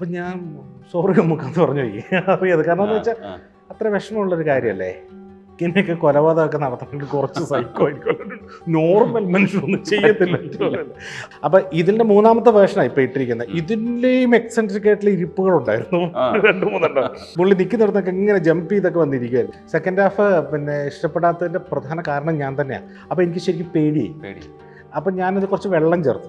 അപ്പം ഞാൻ സോറി നമുക്കെന്ന് പറഞ്ഞു പോയി അറിയാതെ. കാരണം എന്ന് വെച്ചാൽ അത്ര വിഷമമുള്ളൊരു കാര്യമല്ലേ. ഇങ്ങനെയൊക്കെ കൊലപാതകമൊക്കെ നടത്തുന്നത് കുറച്ച് സൈക്കോ ആയിരിക്കും, നോർമൽ മനുഷ്യരൊന്നും ചെയ്യത്തില്ല. അപ്പം ഇതിൻ്റെ മൂന്നാമത്തെ വേർഷനാണ് ഇപ്പം ഇട്ടിരിക്കുന്നത്. ഇതിൻ്റെയും എക്സെൻട്രിക് ആയിട്ടുള്ള ഇരിപ്പുകളുണ്ടായിരുന്നു 2-3 പുള്ളി നിൽക്കുന്നിടത്തൊക്കെ ഇങ്ങനെ ജമ്പ് ചെയ്തൊക്കെ വന്നിരിക്കുമായിരുന്നു. സെക്കൻഡ് ഹാഫ് പിന്നെ ഇഷ്ടപ്പെടാത്തതിൻ്റെ പ്രധാന കാരണം ഞാൻ തന്നെയാണ്. അപ്പോൾ എനിക്ക് ശരിക്കും പേടിയായി. അപ്പം ഞാനത് കുറച്ച് വെള്ളം ചേർത്തു,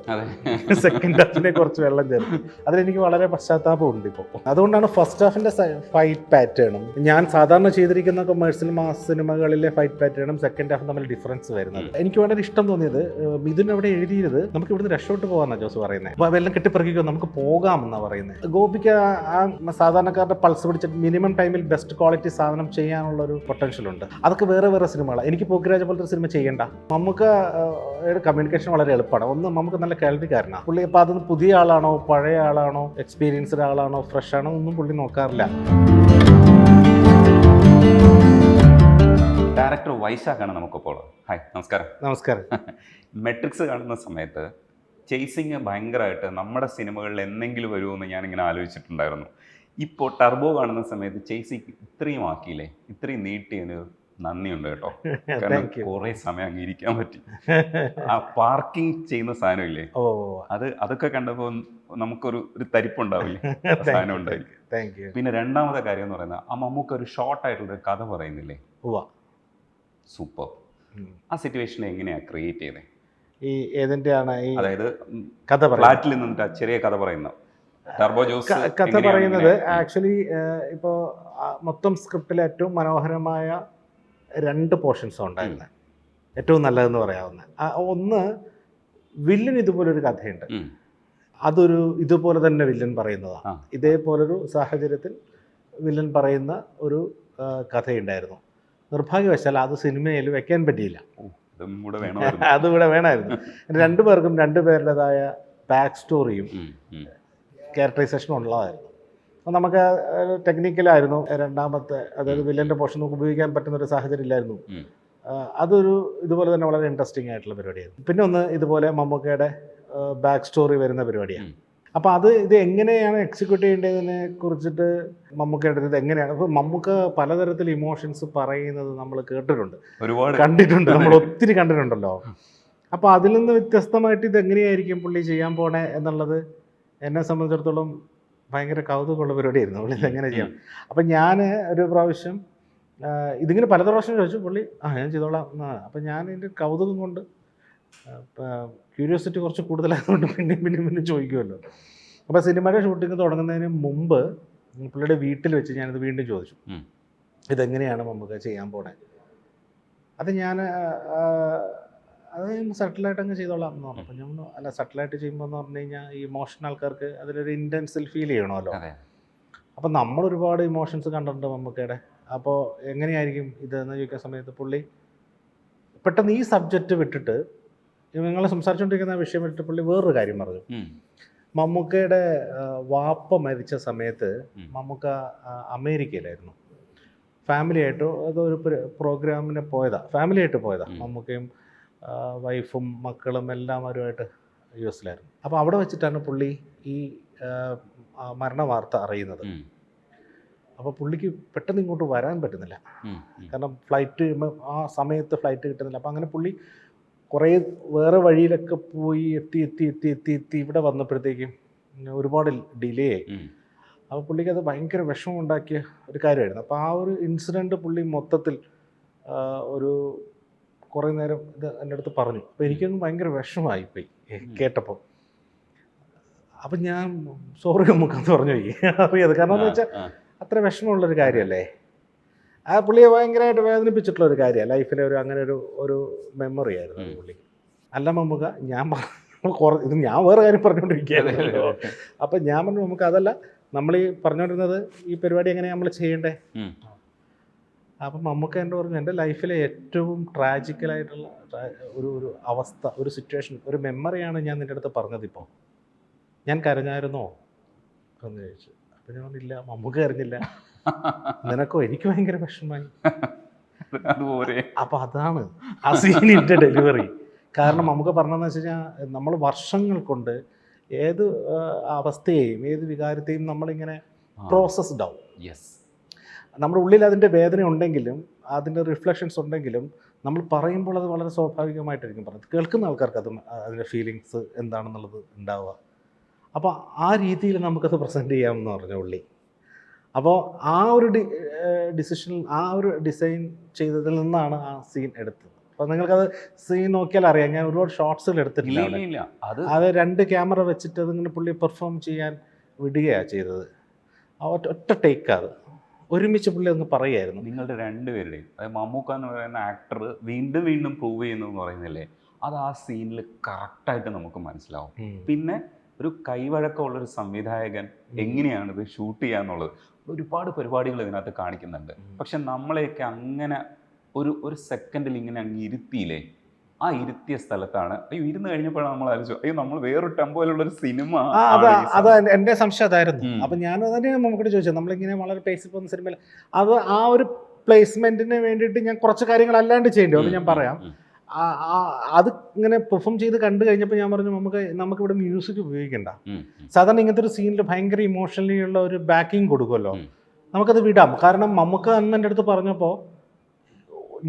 സെക്കൻഡ് ഹാഫിനെ കുറച്ച് വെള്ളം ചേർത്തു. അതിലെനിക്ക് വളരെ പശ്ചാത്താപമുണ്ട് ഇപ്പോൾ. അതുകൊണ്ടാണ് ഫസ്റ്റ് ഹാഫിൻ്റെ ഫൈറ്റ് പാറ്റേണും ഞാൻ സാധാരണ ചെയ്തിരിക്കുന്ന കൊമേഴ്സ്യൽ മാസ് സിനിമകളിലെ ഫൈറ്റ് പാറ്റേണും സെക്കൻഡ് ഹാഫും തമ്മിൽ ഡിഫറൻസ് വരുന്നത്. എനിക്ക് വളരെ ഇഷ്ടം തോന്നിയത് ഇതിനവിടെ എഴുതിയത് നമുക്ക് ഇവിടുന്ന് രക്ഷോട്ട് പോകാമെന്നാണ് ജോസ് പറയുന്നത്. അപ്പോൾ വെള്ളം കെട്ടിപ്പറക്കിക്കോ നമുക്ക് പോകാമെന്നാണ് പറയുന്നത്. ഗോപിക്ക് ആ സാധാരണക്കാരുടെ പൾസ് പിടിച്ചിട്ട് മിനിമം ടൈമിൽ ബെസ്റ്റ് ക്വാളിറ്റി സാധനം ചെയ്യാനുള്ള ഒരു പൊട്ടൻഷ്യൽ ഉണ്ട്. അതൊക്കെ വേറെ വേറെ സിനിമകളാണ്. എനിക്ക് പോക്കിരാജ പോലത്തെ ഒരു സിനിമ ചെയ്യേണ്ട. നമുക്ക് കമ്മ്യൂണിക്കേഷൻ വളരെ എളുപ്പമാണ്. ഒന്ന് നമുക്ക് നല്ല കേൾവിക്കാരനാണ് പുള്ളി. അപ്പോൾ അതൊന്ന് പുതിയ ആളാണോ പഴയ ആളാണോ എക്സ്പീരിയൻസ്ഡ് ആളാണോ ഫ്രഷ് ആണോ ഒന്നും പുള്ളി നോക്കാറില്ല. ഡയറക്ടർ വൈശാഖാണ് നമുക്കിപ്പോൾ. ഹായ്, നമസ്കാരം. നമസ്കാരം. മെട്രിക്സ് കാണുന്ന സമയത്ത് ചേസിങ് ഭയങ്കരമായിട്ട് നമ്മുടെ സിനിമകളിൽ എന്തെങ്കിലും വരുമെന്ന് ഞാനിങ്ങനെ ആലോചിച്ചിട്ടുണ്ടായിരുന്നു. ഇപ്പോൾ ടർബോ കാണുന്ന സമയത്ത് ചേസിങ് ഇത്രയും ആക്കിയില്ലേ, ഇത്രയും നീട്ടിയതിന് നന്ദിയുണ്ട് കേട്ടോ. കാരണം കുറേ സമയം അംഗീകരിക്കാൻ പറ്റി. ആ പാർക്കിംഗ് ചെയ്യുന്ന സാധനമില്ലേ, അതൊക്കെ കണ്ടപ്പോൾ നമുക്കൊരു തരിപ്പുണ്ടാവില്ലേ, സാധനം ഉണ്ടായി. പിന്നെ രണ്ടാമത്തെ കാര്യം എന്ന് പറയുന്നത് ആ മമ്മൂക്ക് ഒരു ഷോർട്ടായിട്ടുള്ളൊരു കഥ പറയുന്നില്ലേ, സൂപ്പർ. ആ സിറ്റുവേഷൻ എങ്ങനെയാണ് ക്രിയേറ്റ് ചെയ്തത്? ഈ ഏതിൻ്റെയാണ് ഈ അതായത് കഥ ഫ്ലാറ്റിൽ നിന്നിട്ട് ചെറിയ കഥ പറയുന്ന ടർബോ ജോസ് കഥ പറയുന്നത്? ആക്ച്വലി ഇപ്പോൾ മൊത്തം സ്ക്രിപ്റ്റിലെ ഏറ്റവും മനോഹരമായ 2 പോർഷൻസും ഉണ്ടായിരുന്നത്, ഏറ്റവും നല്ലതെന്ന് പറയാവുന്ന. ഒന്ന്, വില്ലൻ ഇതുപോലൊരു കഥയുണ്ട്, അതൊരു ഇതുപോലെ തന്നെ വില്ലൻ പറയുന്നതാണ്. ഇതേപോലൊരു സാഹചര്യത്തിൽ വില്ലൻ പറയുന്ന ഒരു കഥയുണ്ടായിരുന്നു. നിർഭാഗ്യവശാൽ അത് സിനിമയിൽ വെക്കാൻ പറ്റിയില്ല. അതുകൂടെ വേണമായിരുന്നു. 2 പേർക്കും 2 പേരുടേതായ ബാക്ക് സ്റ്റോറിയും ക്യാരക്ടറൈസേഷനും ഉള്ളതായിരുന്നു. അപ്പോൾ നമുക്ക് ടെക്നിക്കലായിരുന്നു രണ്ടാമത്തെ, അതായത് വില്ലൻ്റെ പോർഷൻ നമുക്ക് ഉപയോഗിക്കാൻ പറ്റുന്നൊരു സാഹചര്യം ഇല്ലായിരുന്നു. അതൊരു ഇതുപോലെ തന്നെ വളരെ ഇൻട്രസ്റ്റിംഗ് ആയിട്ടുള്ള പരിപാടിയായിരുന്നു. പിന്നെ ഒന്ന് ഇതുപോലെ മമ്മൂക്കയുടെ ബാക്ക് സ്റ്റോറി വരുന്ന പരിപാടിയാണ്. അപ്പോൾ ഇത് എങ്ങനെയാണ് എക്സിക്യൂട്ട് ചെയ്യേണ്ടതിനെ കുറിച്ചിട്ട് മമ്മൂക്കയുടെ ഇത് എങ്ങനെയാണ്. അപ്പോൾ മമ്മൂക്ക പലതരത്തിൽ ഇമോഷൻസ് പറയുന്നത് നമ്മൾ കേട്ടിട്ടുണ്ട്, ഒരുപാട് കണ്ടിട്ടുണ്ട്, നമ്മൾ ഒത്തിരി കണ്ടിട്ടുണ്ടല്ലോ. അപ്പോൾ അതിൽ നിന്ന് വ്യത്യസ്തമായിട്ട് ഇത് എങ്ങനെയായിരിക്കും പുള്ളി ചെയ്യാൻ പോണേ എന്നുള്ളത് എന്നെ സംബന്ധിച്ചിടത്തോളം ഭയങ്കര കൗതുകമുള്ള പരിപാടിയായിരുന്നു. പുള്ളി ഇതെങ്ങനെ ചെയ്യാം. അപ്പം ഞാൻ ഒരു പ്രാവശ്യം ഇതിങ്ങനെ പല പ്രാവശ്യം ചോദിച്ചു. പുള്ളി ഞാൻ ചെയ്തോളാം. അപ്പം ഞാൻ ഇതിൻ്റെ കൗതുകം കൊണ്ട്, ക്യൂരിയോസിറ്റി കുറച്ച് കൂടുതലായതുകൊണ്ട് പിന്നെ ചോദിക്കുമല്ലോ. അപ്പോൾ സിനിമയുടെ ഷൂട്ടിംഗ് തുടങ്ങുന്നതിന് മുമ്പ് പുള്ളിയുടെ വീട്ടിൽ വെച്ച് ഞാനിത് വീണ്ടും ചോദിച്ചു, ഇതെങ്ങനെയാണ് നമുക്ക് ചെയ്യാൻ പോണേ. അത് ഞാൻ സട്ടിലായിട്ട് അങ്ങ് ചെയ്തോളാം എന്ന് പറഞ്ഞു. അപ്പം ഞാൻ അല്ല, സട്ടിലായിട്ട് ചെയ്യുമ്പോൾ എന്ന് പറഞ്ഞു കഴിഞ്ഞാൽ ഈ ഇമോഷൻ ആൾക്കാർക്ക് അതിലൊരു ഇൻറ്റൻസിൽ ഫീൽ ചെയ്യണമല്ലോ. അപ്പം നമ്മൾ ഒരുപാട് ഇമോഷൻസ് കണ്ടിട്ടുണ്ട് മമ്മൂക്കയുടെ. അപ്പോൾ എങ്ങനെയായിരിക്കും ഇതെന്ന് ചോദിക്കുന്ന സമയത്ത് പുള്ളി പെട്ടെന്ന് ഈ സബ്ജക്റ്റ് വിട്ടിട്ട്, നിങ്ങൾ സംസാരിച്ചുകൊണ്ടിരിക്കുന്ന വിഷയം വിട്ടിട്ട് പുള്ളി വേറൊരു കാര്യം പറഞ്ഞു. മമ്മൂക്കയുടെ വാപ്പ മരിച്ച സമയത്ത് മമ്മൂക്ക അമേരിക്കയിലായിരുന്നു, ഫാമിലിയായിട്ട് അതൊരു പ്രോഗ്രാമിന് ഫാമിലിയായിട്ട് പോയതാണ്. മമ്മൂക്കയും വൈഫും മക്കളും എല്ലാവരുമായിട്ട് US-ലായിരുന്നു. അപ്പോൾ അവിടെ വെച്ചിട്ടാണ് പുള്ളി ഈ മരണ വാർത്ത അറിയുന്നത്. അപ്പോൾ പുള്ളിക്ക് പെട്ടെന്ന് ഇങ്ങോട്ട് വരാൻ പറ്റുന്നില്ല, കാരണം ഫ്ലൈറ്റ് ആ സമയത്ത് ഫ്ലൈറ്റ് കിട്ടുന്നില്ല. അപ്പോൾ അങ്ങനെ പുള്ളി കുറേ വേറെ വഴിയിലൊക്കെ പോയി എത്തി ഇവിടെ വന്നപ്പോഴത്തേക്കും ഒരുപാട് ഡിലേ ആയി. അപ്പോൾ പുള്ളിക്ക് അത് ഭയങ്കര വിഷമം ഉണ്ടാക്കിയ ഒരു കാര്യമായിരുന്നു. അപ്പോൾ ആ ഒരു ഇൻസിഡൻറ്റ് പുള്ളി മൊത്തത്തിൽ ഒരു കുറേ നേരം ഇത് എൻ്റെ അടുത്ത് പറഞ്ഞു. അപ്പോൾ എനിക്കൊന്നും ഭയങ്കര വിഷമമായിപ്പോയി കേട്ടപ്പോൾ. അപ്പം ഞാൻ സോറി നമുക്കെന്ന് പറഞ്ഞു പോയി അറിയാതെ. കാരണം എന്ന് വെച്ചാൽ അത്ര വിഷമമുള്ളൊരു കാര്യമല്ലേ. ആ പുള്ളിയെ ഭയങ്കരമായിട്ട് വേദനിപ്പിച്ചിട്ടുള്ളൊരു കാര്യമാണ് ലൈഫിലെ ഒരു മെമ്മറി ആയിരുന്നു പുള്ളിക്ക്. അല്ല മമ്മൂക്ക, ഇത് ഞാൻ വേറെ കാര്യം പറഞ്ഞുകൊണ്ടിരിക്കുകയായിരുന്നു. അപ്പം ഞാൻ പറഞ്ഞു നമുക്ക് അതല്ല, നമ്മൾ ഈ പറഞ്ഞുകൊണ്ടിരുന്നത് ഈ പരിപാടി എങ്ങനെയാണ് നമ്മൾ ചെയ്യേണ്ടേ. അപ്പം മമ്മൂക്ക എൻ്റെ പറഞ്ഞു, എൻ്റെ ലൈഫിലെ ഏറ്റവും ട്രാജിക്കലായിട്ടുള്ള ഒരു അവസ്ഥ, ഒരു സിറ്റുവേഷൻ, ഒരു മെമ്മറിയാണ് ഞാൻ നിൻ്റെ അടുത്ത് പറഞ്ഞതിപ്പോൾ. ഞാൻ കരഞ്ഞായിരുന്നോ എന്ന് ചോദിച്ചു. അപ്പം ഞാൻ പറഞ്ഞില്ല, മമ്മൂക്ക കരഞ്ഞില്ല. നിനക്കോ? എനിക്ക് ഭയങ്കര വിഷമമായി. അപ്പം അതാണ് ആ സീനിൻ്റെ ഡെലിവറി. കാരണം നമുക്ക് പറഞ്ഞതെന്ന് വെച്ച് കഴിഞ്ഞാൽ നമ്മൾ വർഷങ്ങൾ കൊണ്ട് ഏത് അവസ്ഥയെയും ഏത് വികാരത്തെയും നമ്മളിങ്ങനെ പ്രോസസ്ഡ് ആവും. യെസ്. നമ്മുടെ ഉള്ളിൽ അതിൻ്റെ വേദന ഉണ്ടെങ്കിലും അതിൻ്റെ റിഫ്ലക്ഷൻസ് ഉണ്ടെങ്കിലും നമ്മൾ പറയുമ്പോൾ അത് വളരെ സ്വാഭാവികമായിട്ടായിരിക്കും പറയുന്നത്. കേൾക്കുന്ന ആൾക്കാർക്ക് അത് അതിൻ്റെ ഫീലിങ്സ് എന്താണെന്നുള്ളത് ഉണ്ടാവുക. അപ്പോൾ ആ രീതിയിൽ നമുക്കത് പ്രസൻറ്റ് ചെയ്യാമെന്ന് പറഞ്ഞ ഉള്ളി. അപ്പോൾ ആ ഒരു ഡിസിഷൻ, ആ ഒരു ഡിസൈൻ ചെയ്തതിൽ നിന്നാണ് ആ സീൻ എടുത്തത്. അപ്പോൾ നിങ്ങൾക്കത് സീൻ നോക്കിയാൽ അറിയാം, ഞാൻ ഒരുപാട് ഷോർട്സുകൾ എടുത്തിട്ടില്ല. അത് 2 ക്യാമറ വെച്ചിട്ട് അതിങ്ങനെ പുള്ളി പെർഫോം ചെയ്യാൻ വിടുകയാണ് ചെയ്തത്. ആ ഒറ്റ ടേക്ക് അത് ഒരുമിച്ച് പുള്ളി അങ്ങ് പറയുമായിരുന്നു. നിങ്ങളുടെ രണ്ടുപേരുടെയും, അതായത് മമ്മൂക്ക എന്ന് പറയുന്ന ആക്ടർ വീണ്ടും വീണ്ടും പ്രൂവ് ചെയ്യുന്നു എന്ന് പറയുന്നില്ലേ, അത് ആ സീനിൽ കറക്റ്റായിട്ട് നമുക്ക് മനസ്സിലാവും. പിന്നെ ഒരു കൈവഴക്കമുള്ളൊരു സംവിധായകൻ എങ്ങനെയാണ് ഇത് ഷൂട്ട് ചെയ്യാന്നുള്ളത് ഒരുപാട് പരിപാടികൾ ഇതിനകത്ത് കാണിക്കുന്നുണ്ട്. പക്ഷെ നമ്മളെയൊക്കെ അങ്ങനെ ഒരു സെക്കൻഡിൽ ഇങ്ങനെ അങ്ങ് ഇരുത്തിയില്ലേ, ആ ഇരുത്തിയ സ്ഥലത്താണ് അയ്യോ ഇരുന്ന് കഴിഞ്ഞപ്പോഴാണ് നമ്മൾ ആലോചിച്ചു അയ്യോ നമ്മൾ വേറൊരു ടെമ്പോയിലുള്ളൊരു സിനിമ. അത് എൻ്റെ സംശയം അതായിരുന്നു. അപ്പം ഞാൻ തന്നെ നമുക്കിട്ട് ചോദിച്ചത്, നമ്മളിങ്ങനെ വളരെ പേസിൽ പോകുന്ന സിനിമയിൽ അത് ആ ഒരു പ്ലേസ്മെൻറ്റിന് വേണ്ടിയിട്ട് ഞാൻ കുറച്ച് കാര്യങ്ങൾ അല്ലാണ്ട് ചെയ്യേണ്ടി അത് ഞാൻ പറയാം. അത് ഇങ്ങനെ പെർഫോം ചെയ്ത് കണ്ടു കഴിഞ്ഞപ്പോൾ ഞാൻ പറഞ്ഞു നമുക്കിവിടെ മ്യൂസിക് ഉപയോഗിക്കണ്ട. സാധാരണ ഇങ്ങനത്തെ ഒരു സീനിൽ ഭയങ്കര ഇമോഷണലി ഉള്ള ഒരു ബാക്കിങ് കൊടുക്കുമല്ലോ, നമുക്കത് വിടാം. കാരണം നമുക്ക് അന്ന് എൻ്റെ അടുത്ത് പറഞ്ഞപ്പോൾ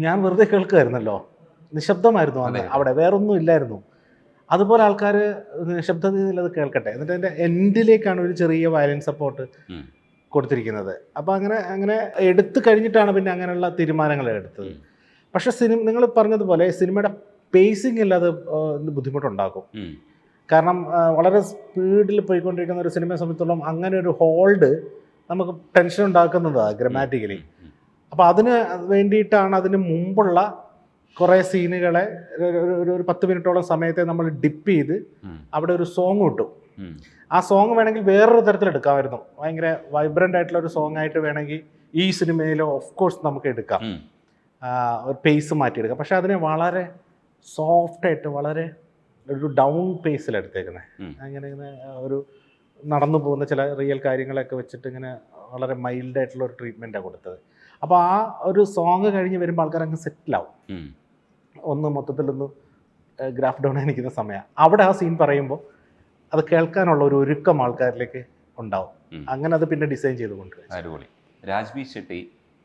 ഞാൻ വെറുതെ കേൾക്കുമായിരുന്നല്ലോ, നിശബ്ദമായിരുന്നു അന്ന് അവിടെ, വേറൊന്നും ഇല്ലായിരുന്നു. അതുപോലെ ആൾക്കാർ നിശബ്ദതയിൽ അത് കേൾക്കട്ടെ, എന്നിട്ട് അതിൻ്റെ എൻഡിലേക്കാണ് ഒരു ചെറിയ വയലൻസ് സപ്പോർട്ട് കൊടുത്തിരിക്കുന്നത്. അപ്പോൾ അങ്ങനെ എടുത്തു കഴിഞ്ഞിട്ടാണ് പിന്നെ അങ്ങനെയുള്ള തീരുമാനങ്ങൾ എടുത്തത്. പക്ഷേ നിങ്ങൾ പറഞ്ഞതുപോലെ സിനിമയുടെ പേസിംഗ് ഇല്ലാതെ ബുദ്ധിമുട്ടുണ്ടാക്കും. കാരണം വളരെ സ്പീഡിൽ പോയിക്കൊണ്ടിരിക്കുന്ന ഒരു സിനിമയെ സംബന്ധിച്ചിടത്തോളം അങ്ങനെ ഒരു ഹോൾഡ് നമുക്ക് ടെൻഷൻ ഉണ്ടാക്കുന്നതാണ് ഗ്രാമാറ്റിക്കലി. അപ്പോൾ അതിന് വേണ്ടിയിട്ടാണ് അതിന് മുമ്പുള്ള കുറേ സീനുകളെ ഒരു 10 മിനിറ്റോളം സമയത്തെ നമ്മൾ ഡിപ്പ് ചെയ്ത് അവിടെ ഒരു സോങ് കിട്ടും. ആ സോങ് വേണമെങ്കിൽ വേറൊരു തരത്തിലെടുക്കാമായിരുന്നു, ഭയങ്കര വൈബ്രൻ്റ് ആയിട്ടുള്ള ഒരു സോങ് ആയിട്ട് വേണമെങ്കിൽ ഈ സിനിമയിൽ ഓഫ് കോഴ്സ് നമുക്ക് എടുക്കാം, ഒരു പേസ് മാറ്റിയെടുക്കാം. പക്ഷെ അതിനെ വളരെ സോഫ്റ്റായിട്ട് വളരെ ഒരു ഡൗൺ പേസിലെടുത്തേക്കുന്നത്. ഇങ്ങനെ ഒരു നടന്നു പോകുന്ന ചില റിയൽ കാര്യങ്ങളൊക്കെ വെച്ചിട്ട് ഇങ്ങനെ വളരെ മൈൽഡായിട്ടുള്ള ഒരു ട്രീറ്റ്മെൻറ്റാണ് കൊടുത്തത്. അപ്പോൾ ആ ഒരു സോങ് കഴിഞ്ഞ് വരുമ്പോൾ ആൾക്കാർ അങ്ങ് സെറ്റിലാവും, ഒന്ന് മൊത്തത്തിലൊന്ന് ഗ്രാഫ് ഡൗൺ നിൽക്കുന്ന സമയം. അവിടെ ആ സീൻ പറയുമ്പോൾ അത് കേൾക്കാനുള്ള ഒരു ഒരുക്കം ആൾക്കാരിലേക്ക് ഉണ്ടാവും. അങ്ങനെ അത് പിന്നെ ഡിസൈൻ ചെയ്ത് കൊണ്ടുവരും. അടിപൊളി. രാജ്ബി ഷെട്ടി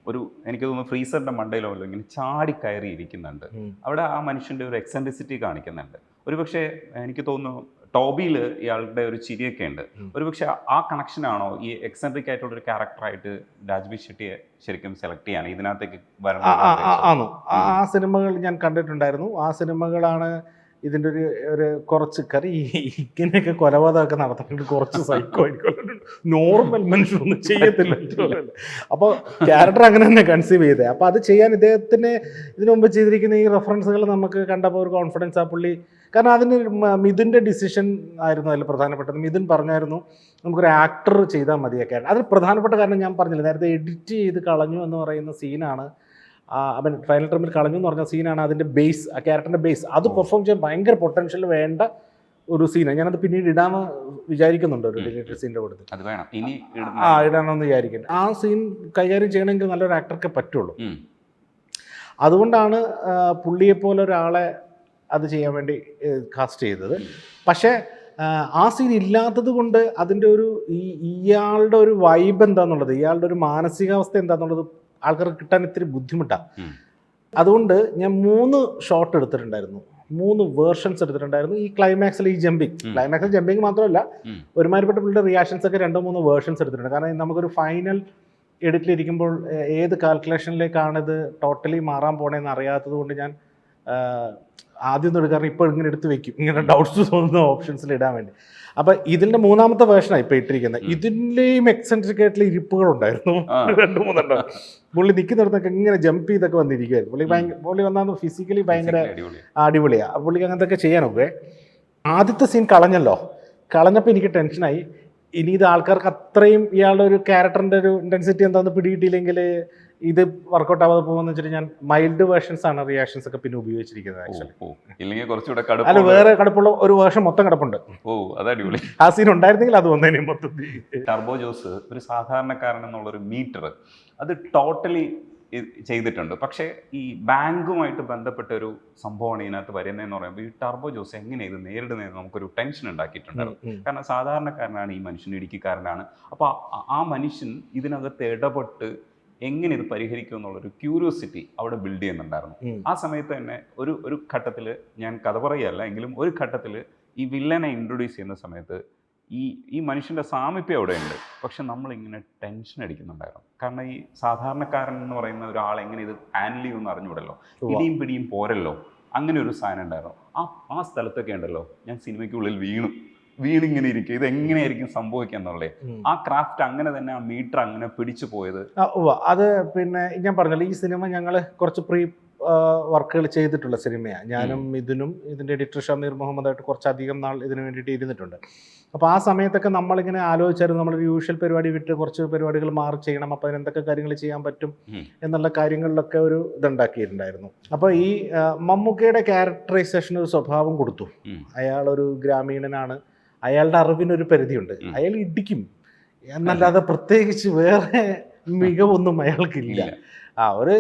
ഒരു എനിക്ക് തോന്നുന്നു ഫ്രീസറിൻ്റെ മണ്ടയിലോ ഇങ്ങനെ ചാടി കയറി ഇരിക്കുന്നുണ്ട്. അവിടെ ആ മനുഷ്യൻ്റെ ഒരു എക്സെൻട്രിസിറ്റി കാണിക്കുന്നുണ്ട്. ഒരുപക്ഷെ എനിക്ക് തോന്നുന്നു ടോബിയിൽ ഇയാളുടെ ഒരു ചിരിയൊക്കെ ഉണ്ട്. ഒരുപക്ഷെ ആ കണക്ഷനാണോ ഈ എക്സെൻട്രിക് ആയിട്ടുള്ള ഒരു ക്യാരക്ടറായിട്ട് രാജ്ബി ഷെട്ടിയെ ശരിക്കും സെലക്ട് ചെയ്യാൻ ഇതിനകത്തേക്ക് ആണോ? ആ സിനിമകൾ ഞാൻ കണ്ടിട്ടുണ്ടായിരുന്നു. ആ സിനിമകളാണ് ഇതിൻ്റെ ഒരു കുറച്ച് കറി ഇങ്ങനെയൊക്കെ കൊലപാതകമൊക്കെ നടത്തിയിട്ട് കുറച്ച് സൈക്കോ ആയിരിക്കും, നോർമൽ മനുഷ്യരൊന്നും ചെയ്യത്തില്ല. അപ്പോൾ ക്യാരക്ടർ അങ്ങനെ തന്നെ കൺസീവ് ചെയ്തത്. അപ്പോൾ അത് ചെയ്യാൻ ഇദ്ദേഹത്തിന് ഇതിനു മുമ്പ് ചെയ്തിരിക്കുന്ന ഈ റെഫറൻസുകൾ നമുക്ക് കണ്ടപ്പോൾ ഒരു കോൺഫിഡൻസ് ആ പുള്ളി, കാരണം അതിന് മിഥുൻ്റെ ഡിസിഷൻ ആയിരുന്നു അതിൽ പ്രധാനപ്പെട്ടത്. മിഥുൻ പറഞ്ഞായിരുന്നു നമുക്കൊരു ആക്ടർ ചെയ്താൽ മതിയൊക്കെ. അതിൽ പ്രധാനപ്പെട്ട കാരണം ഞാൻ പറഞ്ഞില്ല നേരത്തെ, എഡിറ്റ് ചെയ്ത് കളഞ്ഞു എന്ന് പറയുന്ന സീനാണ്. അവൻ ഫൈനൽ ടൈമിൽ കളഞ്ഞു എന്ന് പറഞ്ഞ സീനാണ് അതിൻ്റെ ബേസ്, ആ ക്യാരക്ടറിൻ്റെ ബേസ്. അത് പെർഫോം ചെയ്യാൻ ഭയങ്കര പൊട്ടൻഷ്യൽ വേണ്ട ഒരു സീനാണ്. ഞാനത് പിന്നീട് ഇടാമെന്ന് വിചാരിക്കുന്നുണ്ട്, ഒരു ഡിലീറ്റഡ് സീൻ്റെ കൊടുത്ത് ഇടണമെന്ന് വിചാരിക്കുന്നുണ്ട്. ആ സീൻ കൈകാര്യം ചെയ്യണമെങ്കിൽ നല്ലൊരു ആക്ടർക്ക് പറ്റുള്ളൂ. അതുകൊണ്ടാണ് പുള്ളിയെപ്പോലെ ഒരാളെ അത് ചെയ്യാൻ വേണ്ടി കാസ്റ്റ് ചെയ്തത്. പക്ഷേ ആ സീൻ ഇല്ലാത്തത് കൊണ്ട് അതിൻ്റെ ഒരു ഇയാളുടെ ഒരു വൈബ് എന്താണെന്നുള്ളത്, ഇയാളുടെ ഒരു മാനസികാവസ്ഥ എന്താണെന്നുള്ളത് ആൾക്കാർക്ക് കിട്ടാൻ ഇത്തിരി ബുദ്ധിമുട്ടാണ്. അതുകൊണ്ട് ഞാൻ 3 ഷോട്ട് എടുത്തിട്ടുണ്ടായിരുന്നു, 3 വേർഷൻസ് എടുത്തിട്ടുണ്ടായിരുന്നു. ഈ ക്ലൈമാക്സിൽ ഈ ക്ലൈമാക്സിൽ ജമ്പിങ് മാത്രമല്ല, ഒരുമാതിരിപ്പെട്ട പുള്ളിയുടെ റിയാക്ഷൻസ് ഒക്കെ 2-3 വേർഷൻസ് എടുത്തിട്ടുണ്ട്. കാരണം നമുക്കൊരു ഫൈനൽ എഡിറ്റിലിരിക്കുമ്പോൾ ഏത് കാൽക്കുലേഷനിലേക്കാണ് ഇത് ടോട്ടലി മാറാൻ പോണേന്ന് അറിയാത്തത് കൊണ്ട് ഞാൻ ആദ്യം ഒന്നും എടുക്കാറ് ഇപ്പോൾ ഇങ്ങനെ എടുത്ത് വെക്കും, ഇങ്ങനെ ഡൗട്ട്സ് തോന്നുന്ന ഓപ്ഷൻസിൽ ഇടാൻ വേണ്ടി. അപ്പോൾ ഇതിൻ്റെ 3ാമത്തെ വേർഷനാണ് ഇപ്പോൾ ഇട്ടിരിക്കുന്നത്. ഇതിൻ്റെയും എക്സെൻട്രിക് ആയിട്ടുള്ള ഇരിപ്പുകളുണ്ടായിരുന്നു 2-3 പുള്ളി നിൽക്കുന്നിടത്തൊക്കെ ഇങ്ങനെ ജമ്പ് ചെയ്തൊക്കെ വന്നിരിക്കുമായിരുന്നു. പുള്ളി വന്നാൽ ഫിസിക്കലി ഭയങ്കര അടിപൊളിയാണ്. പുള്ളിക്ക് അങ്ങനത്തെ ഒക്കെ ചെയ്യാനൊക്കെ. ആദ്യത്തെ സീൻ കളഞ്ഞപ്പോൾ എനിക്ക് ടെൻഷനായി. ഇനി ഇത് ആൾക്കാർക്ക് അത്രയും ഇയാളുടെ ഒരു ക്യാരക്ടറിൻ്റെ ഒരു ഇൻറ്റൻസിറ്റി എന്താണെന്ന് പിടിയിട്ടില്ലെങ്കിൽ ഇത് വർക്കൗട്ട് ആവാതെ പോകുമെന്ന് വെച്ചിട്ട് ഞാൻ മൈൽഡ് വേർഷൻസ് ആണ് റിയാക്ഷൻസ് ഒക്കെ പിന്നെ ഉപയോഗിച്ചിരിക്കുന്നത്. അല്ല, വേറെ കടുപ്പുള്ള ഒരു വേർഷൻ മൊത്തം കിടപ്പുണ്ട്. ആ സീൻ ഉണ്ടായിരുന്നെങ്കിൽ അത് വന്നതിന് മൊത്തത്തിൽ. ടർബോ ജോസ് ഒരു സാധാരണക്കാരൻ എന്നുള്ളൊരു മീറ്റർ അത് ടോട്ടലി ചെയ്തിട്ടുണ്ട്. പക്ഷേ ഈ ബാങ്കുമായിട്ട് ബന്ധപ്പെട്ട ഒരു സംഭവമാണ് ഇതിനകത്ത് വരുന്നതെന്ന് പറയുമ്പോൾ ഈ ടർബോ ജോസ് എങ്ങനെ ഇത് നേരിടുന്നതെന്ന് നമുക്കൊരു ടെൻഷൻ ഉണ്ടാക്കിയിട്ടുണ്ടായിരുന്നു. കാരണം സാധാരണക്കാരനാണ് ഈ മനുഷ്യൻ, ഇടുക്കിക്കാരനാണ്. അപ്പോൾ ആ മനുഷ്യൻ ഇതിനകത്ത് ഇടപെട്ട് എങ്ങനെ ഇത് പരിഹരിക്കും എന്നുള്ളൊരു ക്യൂരിയോസിറ്റി അവിടെ ബിൽഡ് ചെയ്യുന്നുണ്ടായിരുന്നു. ആ സമയത്ത് തന്നെ ഒരു ഘട്ടത്തിൽ, ഞാൻ കഥ പറയുകയല്ല എങ്കിലും ഒരു ഘട്ടത്തിൽ ഈ വില്ലനെ ഇൻട്രൊഡ്യൂസ് ചെയ്യുന്ന സമയത്ത് ഈ മനുഷ്യൻ്റെ സാമീപ്യം അവിടെ ഉണ്ട്. പക്ഷെ നമ്മളിങ്ങനെ ടെൻഷൻ അടിക്കുന്നുണ്ടായിരുന്നു. കാരണം ഈ സാധാരണക്കാരൻ എന്ന് പറയുന്ന ഒരാൾ എങ്ങനെ ഇത് ഹാൻഡിൽ ചെയ്യുമെന്ന് അറിഞ്ഞുകൂടല്ലോ, ഇടിയും പിടിയും പോരല്ലോ, അങ്ങനെ ഒരു സാധനം ഉണ്ടായിരുന്നു. ആ സ്ഥലത്തൊക്കെ ഉണ്ടല്ലോ ഞാൻ സിനിമയ്ക്കുള്ളിൽ വീണിങ്ങനെ ഇരിക്കും, ഇത് എങ്ങനെയായിരിക്കും സംഭവിക്കുക എന്നുള്ളത്. ആ ക്രാഫ്റ്റ് അങ്ങനെ തന്നെ, ആ മീറ്റർ അങ്ങനെ പിടിച്ചു പോയത്. അത് പിന്നെ ഞാൻ പറഞ്ഞല്ലോ, ഈ സിനിമ ഞങ്ങൾ കുറച്ച് വർക്കുകൾ ചെയ്തിട്ടുള്ള സിനിമയാണ്. ഞാനും ഇതിൻ്റെ എഡിറ്റർ ഷമീർ മുഹമ്മദായിട്ട് കുറച്ചധികം നാൾ ഇതിനു വേണ്ടിയിട്ട് ഇരുന്നിട്ടുണ്ട്. അപ്പോൾ ആ സമയത്തൊക്കെ നമ്മളിങ്ങനെ ആലോചിച്ചായിരുന്നു, നമ്മളൊരു യൂഷ്വൽ പരിപാടി വിട്ട് കുറച്ച് പരിപാടികൾ മാറി ചെയ്യണം, അപ്പോൾ അതിനെന്തൊക്കെ കാര്യങ്ങൾ ചെയ്യാൻ പറ്റും എന്നുള്ള കാര്യങ്ങളിലൊക്കെ ഒരു ഇതുണ്ടാക്കിയിട്ടുണ്ടായിരുന്നു. അപ്പോൾ ഈ മമ്മൂക്കയുടെ ക്യാരക്ടറൈസേഷൻ ഒരു സ്വഭാവം കൊടുത്തു. അയാളൊരു ഗ്രാമീണനാണ്, അയാളുടെ അറിവിനൊരു പരിധിയുണ്ട്, അയാൾ ഇടിക്കും എന്നല്ലാതെ പ്രത്യേകിച്ച് വേറെ മികവൊന്നും അയാൾക്കില്ല. ഒരു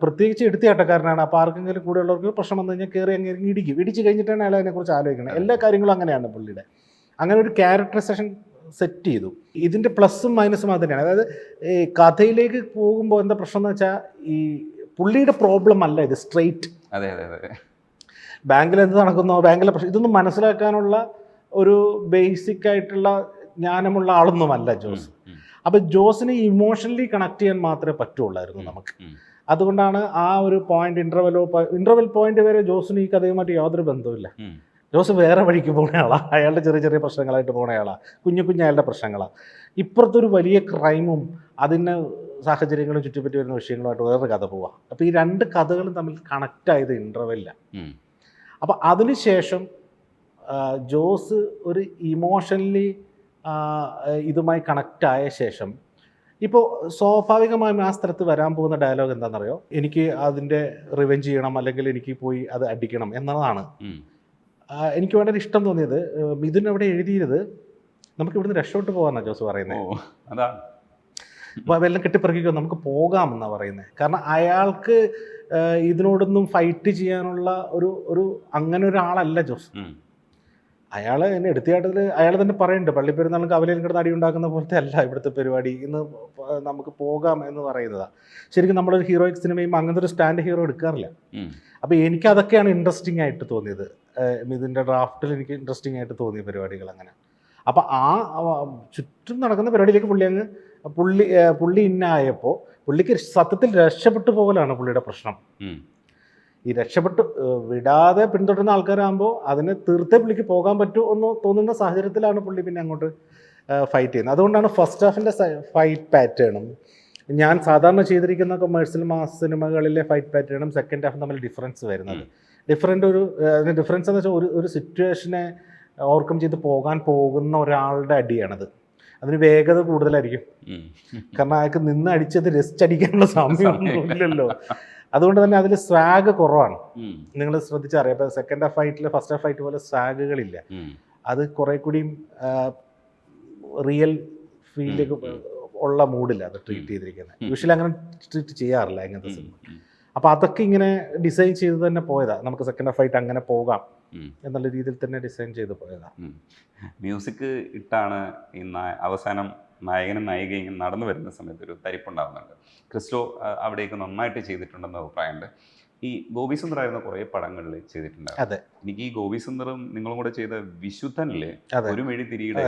പ്രത്യേകിച്ച് എടുത്തിയാട്ടക്കാരനാണ്. അപ്പോൾ ആർക്കെങ്കിലും കൂടെയുള്ളവർക്ക് പ്രശ്നം വന്നു കഴിഞ്ഞാൽ കയറി അങ്ങനെ ഇടിച്ചു കഴിഞ്ഞിട്ടാണ് അയാൾ അതിനെക്കുറിച്ച് ആലോചിക്കുന്നത്. എല്ലാ കാര്യങ്ങളും അങ്ങനെയാണ് പുള്ളിയുടെ. അങ്ങനെ ഒരു ക്യാരക്ടറൈസേഷൻ സെറ്റ് ചെയ്തു. ഇതിൻ്റെ പ്ലസും മൈനസും അത് തന്നെയാണ്. അതായത് ഈ കഥയിലേക്ക് പോകുമ്പോൾ എന്താ പ്രശ്നം എന്ന് വെച്ചാൽ, ഈ പുള്ളിയുടെ പ്രോബ്ലം അല്ല ഇത് സ്ട്രെയിറ്റ്. ബാങ്കിൽ എന്ത് നടക്കുന്നോ, ബാങ്കിലെ പ്രശ്നം, ഇതൊന്നും മനസ്സിലാക്കാനുള്ള ഒരു ബേസിക് ആയിട്ടുള്ള ജ്ഞാനമുള്ള ആളൊന്നുമല്ല ജോസ്. അപ്പോൾ ജോസിനെ ഇമോഷണലി കണക്ട് ചെയ്യാൻ മാത്രമേ പറ്റുള്ളായിരുന്നു നമുക്ക്. അതുകൊണ്ടാണ് ആ ഒരു പോയിന്റ്, ഇന്റർവെൽ പോയിന്റ് വരെ ജോസിന് ഈ കഥയുമായിട്ട് യാതൊരു ബന്ധവുമില്ല. ജോസ് വേറെ വഴിക്ക് പോകുന്ന ആളാണ്, അയാളുടെ ചെറിയ ചെറിയ പ്രശ്നങ്ങളായിട്ട് പോകുന്ന ആളാണ്, കുഞ്ഞു അയാളുടെ പ്രശ്നങ്ങളാണ്. ഇപ്പുറത്തൊരു വലിയ ക്രൈമും അതിന് സാഹചര്യങ്ങളും ചുറ്റിപ്പറ്റി വരുന്ന വിഷയങ്ങളുമായിട്ട് വേറൊരു കഥ പോവാം. അപ്പോൾ ഈ രണ്ട് കഥകളും തമ്മിൽ കണക്റ്റ് ആയത് ഇന്റർവെല്ലാണ്. അപ്പോൾ അതിനുശേഷം ജോസ് ഒരു ഇമോഷണലി ഇതുമായി കണക്റ്റ് ആയ ശേഷം ഇപ്പോൾ സ്വാഭാവികമായും ആ സ്ഥലത്ത് വരാൻ പോകുന്ന ഡയലോഗ് എന്താണെന്നറിയോ, എനിക്ക് അതിൻ്റെ റിവെഞ്ച് ചെയ്യണം, അല്ലെങ്കിൽ എനിക്ക് പോയി അത് അടിക്കണം എന്നതാണ് എനിക്ക് വളരെ ഇഷ്ടം തോന്നിയത്. ഇതിനവിടെ എഴുതിയത് നമുക്ക് ഇവിടുന്ന് രക്ഷോട്ട് പോകാമെന്നാണ് ജോസ് പറയുന്നത്. വെല്ലം കെട്ടിപ്പറക്കിക്കോ, നമുക്ക് പോകാമെന്നാണ് പറയുന്നത്. കാരണം അയാൾക്ക് ഇതിനോടൊന്നും ഫൈറ്റ് ചെയ്യാനുള്ള ഒരു അങ്ങനെ ഒരാളല്ല ജോസ്. അയാൾ എന്നെ എടുത്തിയാട്ടത്തിൽ അയാൾ തന്നെ പറയുന്നുണ്ട്, പള്ളിപ്പെരുന്നാളും കവലയിലും കിടന്ന് അടി ഉണ്ടാക്കുന്ന പോലത്തെ അല്ല ഇവിടുത്തെ പരിപാടി, ഇന്ന് നമുക്ക് പോകാം എന്ന് പറയുന്നതാണ്. ശരിക്കും നമ്മളൊരു ഹീറോയിക് സിനിമയും അങ്ങനത്തെ ഒരു സ്റ്റാൻഡ് ഹീറോ എടുക്കാറില്ല. അപ്പോൾ എനിക്കതൊക്കെയാണ് ഇൻട്രസ്റ്റിംഗ് ആയിട്ട് തോന്നിയത്. ഇതിൻ്റെ ഡ്രാഫ്റ്റിൽ എനിക്ക് ഇൻട്രസ്റ്റിംഗ് ആയിട്ട് തോന്നിയ പരിപാടികൾ അങ്ങനെ. അപ്പോൾ ആ ചുറ്റും നടക്കുന്ന പരിപാടിയിലേക്ക് പുള്ളി ഇന്നായപ്പോൾ പുള്ളിക്ക് സത്യത്തിൽ രക്ഷപ്പെട്ടു പോകലാണ് പുള്ളിയുടെ പ്രശ്നം. ഈ രക്ഷപ്പെട്ട് വിടാതെ പിന്തുടരുന്ന ആൾക്കാരാകുമ്പോൾ അതിനെ തീർത്തേ പുള്ളിക്ക് പോകാൻ പറ്റൂ എന്ന് തോന്നുന്ന സാഹചര്യത്തിലാണ് പുള്ളി പിന്നെ അങ്ങോട്ട് ഫൈറ്റ് ചെയ്യുന്നത്. അതുകൊണ്ടാണ് ഫസ്റ്റ് ഹാഫിൻ്റെ ഫൈറ്റ് പാറ്റേണും ഞാൻ സാധാരണ ചെയ്തിരിക്കുന്ന കൊമേഴ്സ്യൽ മാസ് സിനിമകളിലെ ഫൈറ്റ് പാറ്റേണും സെക്കൻഡ് ഹാഫും തമ്മിൽ ഡിഫറൻസ് വരുന്നത്. ഡിഫറൻസ് എന്ന് വെച്ചാൽ ഒരു സിറ്റുവേഷനെ ഓവർകം ചെയ്ത് പോകാൻ പോകുന്ന ഒരാളുടെ അടിയാണത്. അതിന് വേഗത കൂടുതലായിരിക്കും. കാരണം അയാൾക്ക് നിന്ന് അടിച്ചത് റെസ്റ്റ് അടിക്കാനുള്ള സമയമൊന്നുമില്ലല്ലോ. അതുകൊണ്ട് തന്നെ അതിൽ സ്വാഗ് കുറവാണ്. നിങ്ങൾ ശ്രദ്ധിച്ചറിയാം, ഇപ്പോൾ സെക്കൻഡ് ഹാഫ് ഫൈറ്റിൽ ഫസ്റ്റ് ഹാഫ് ഫൈറ്റ് പോലെ സ്വാഗുകളില്ല. അത് കുറെ കൂടിയും റിയൽ ഫീലിലേക്ക് ഉള്ള മൂഡില്ല അത് ട്രീറ്റ് ചെയ്തിരിക്കുന്നത്. യൂഷ്വലി അങ്ങനെ ട്രീറ്റ് ചെയ്യാറില്ല ഇങ്ങനത്തെ സിനിമ. അപ്പോൾ അതൊക്കെ ഇങ്ങനെ ഡിസൈൻ ചെയ്ത് തന്നെ പോയതാണ്. നമുക്ക് സെക്കൻഡ് ഹാഫ് ഫൈറ്റ് അങ്ങനെ പോകാം എന്നുള്ള രീതിയിൽ തന്നെ ഡിസൈൻ ചെയ്ത് പോയതാണ്. മ്യൂസിക് ഇട്ടാണ് ഈ അവസാനം നായകനും നായികയും നടന്നു വരുന്ന സമയത്ത് ഒരു തരിപ്പുണ്ടാകുന്നുണ്ട്. ക്രിസ്റ്റോ അവിടേക്ക് നന്നായിട്ട് ചെയ്തിട്ടുണ്ടെന്ന് അഭിപ്രായമുണ്ട്. ഈ ഗോപി സുന്ദറായിരുന്ന കുറേ പടങ്ങളിൽ ചെയ്തിട്ടുണ്ടായിരുന്നു. എനിക്ക് ഈ ഗോപി സുന്ദറും നിങ്ങളും കൂടെ ചെയ്ത വിശുദ്ധനിലെ ഒരു മെഴി തിരിയുടെ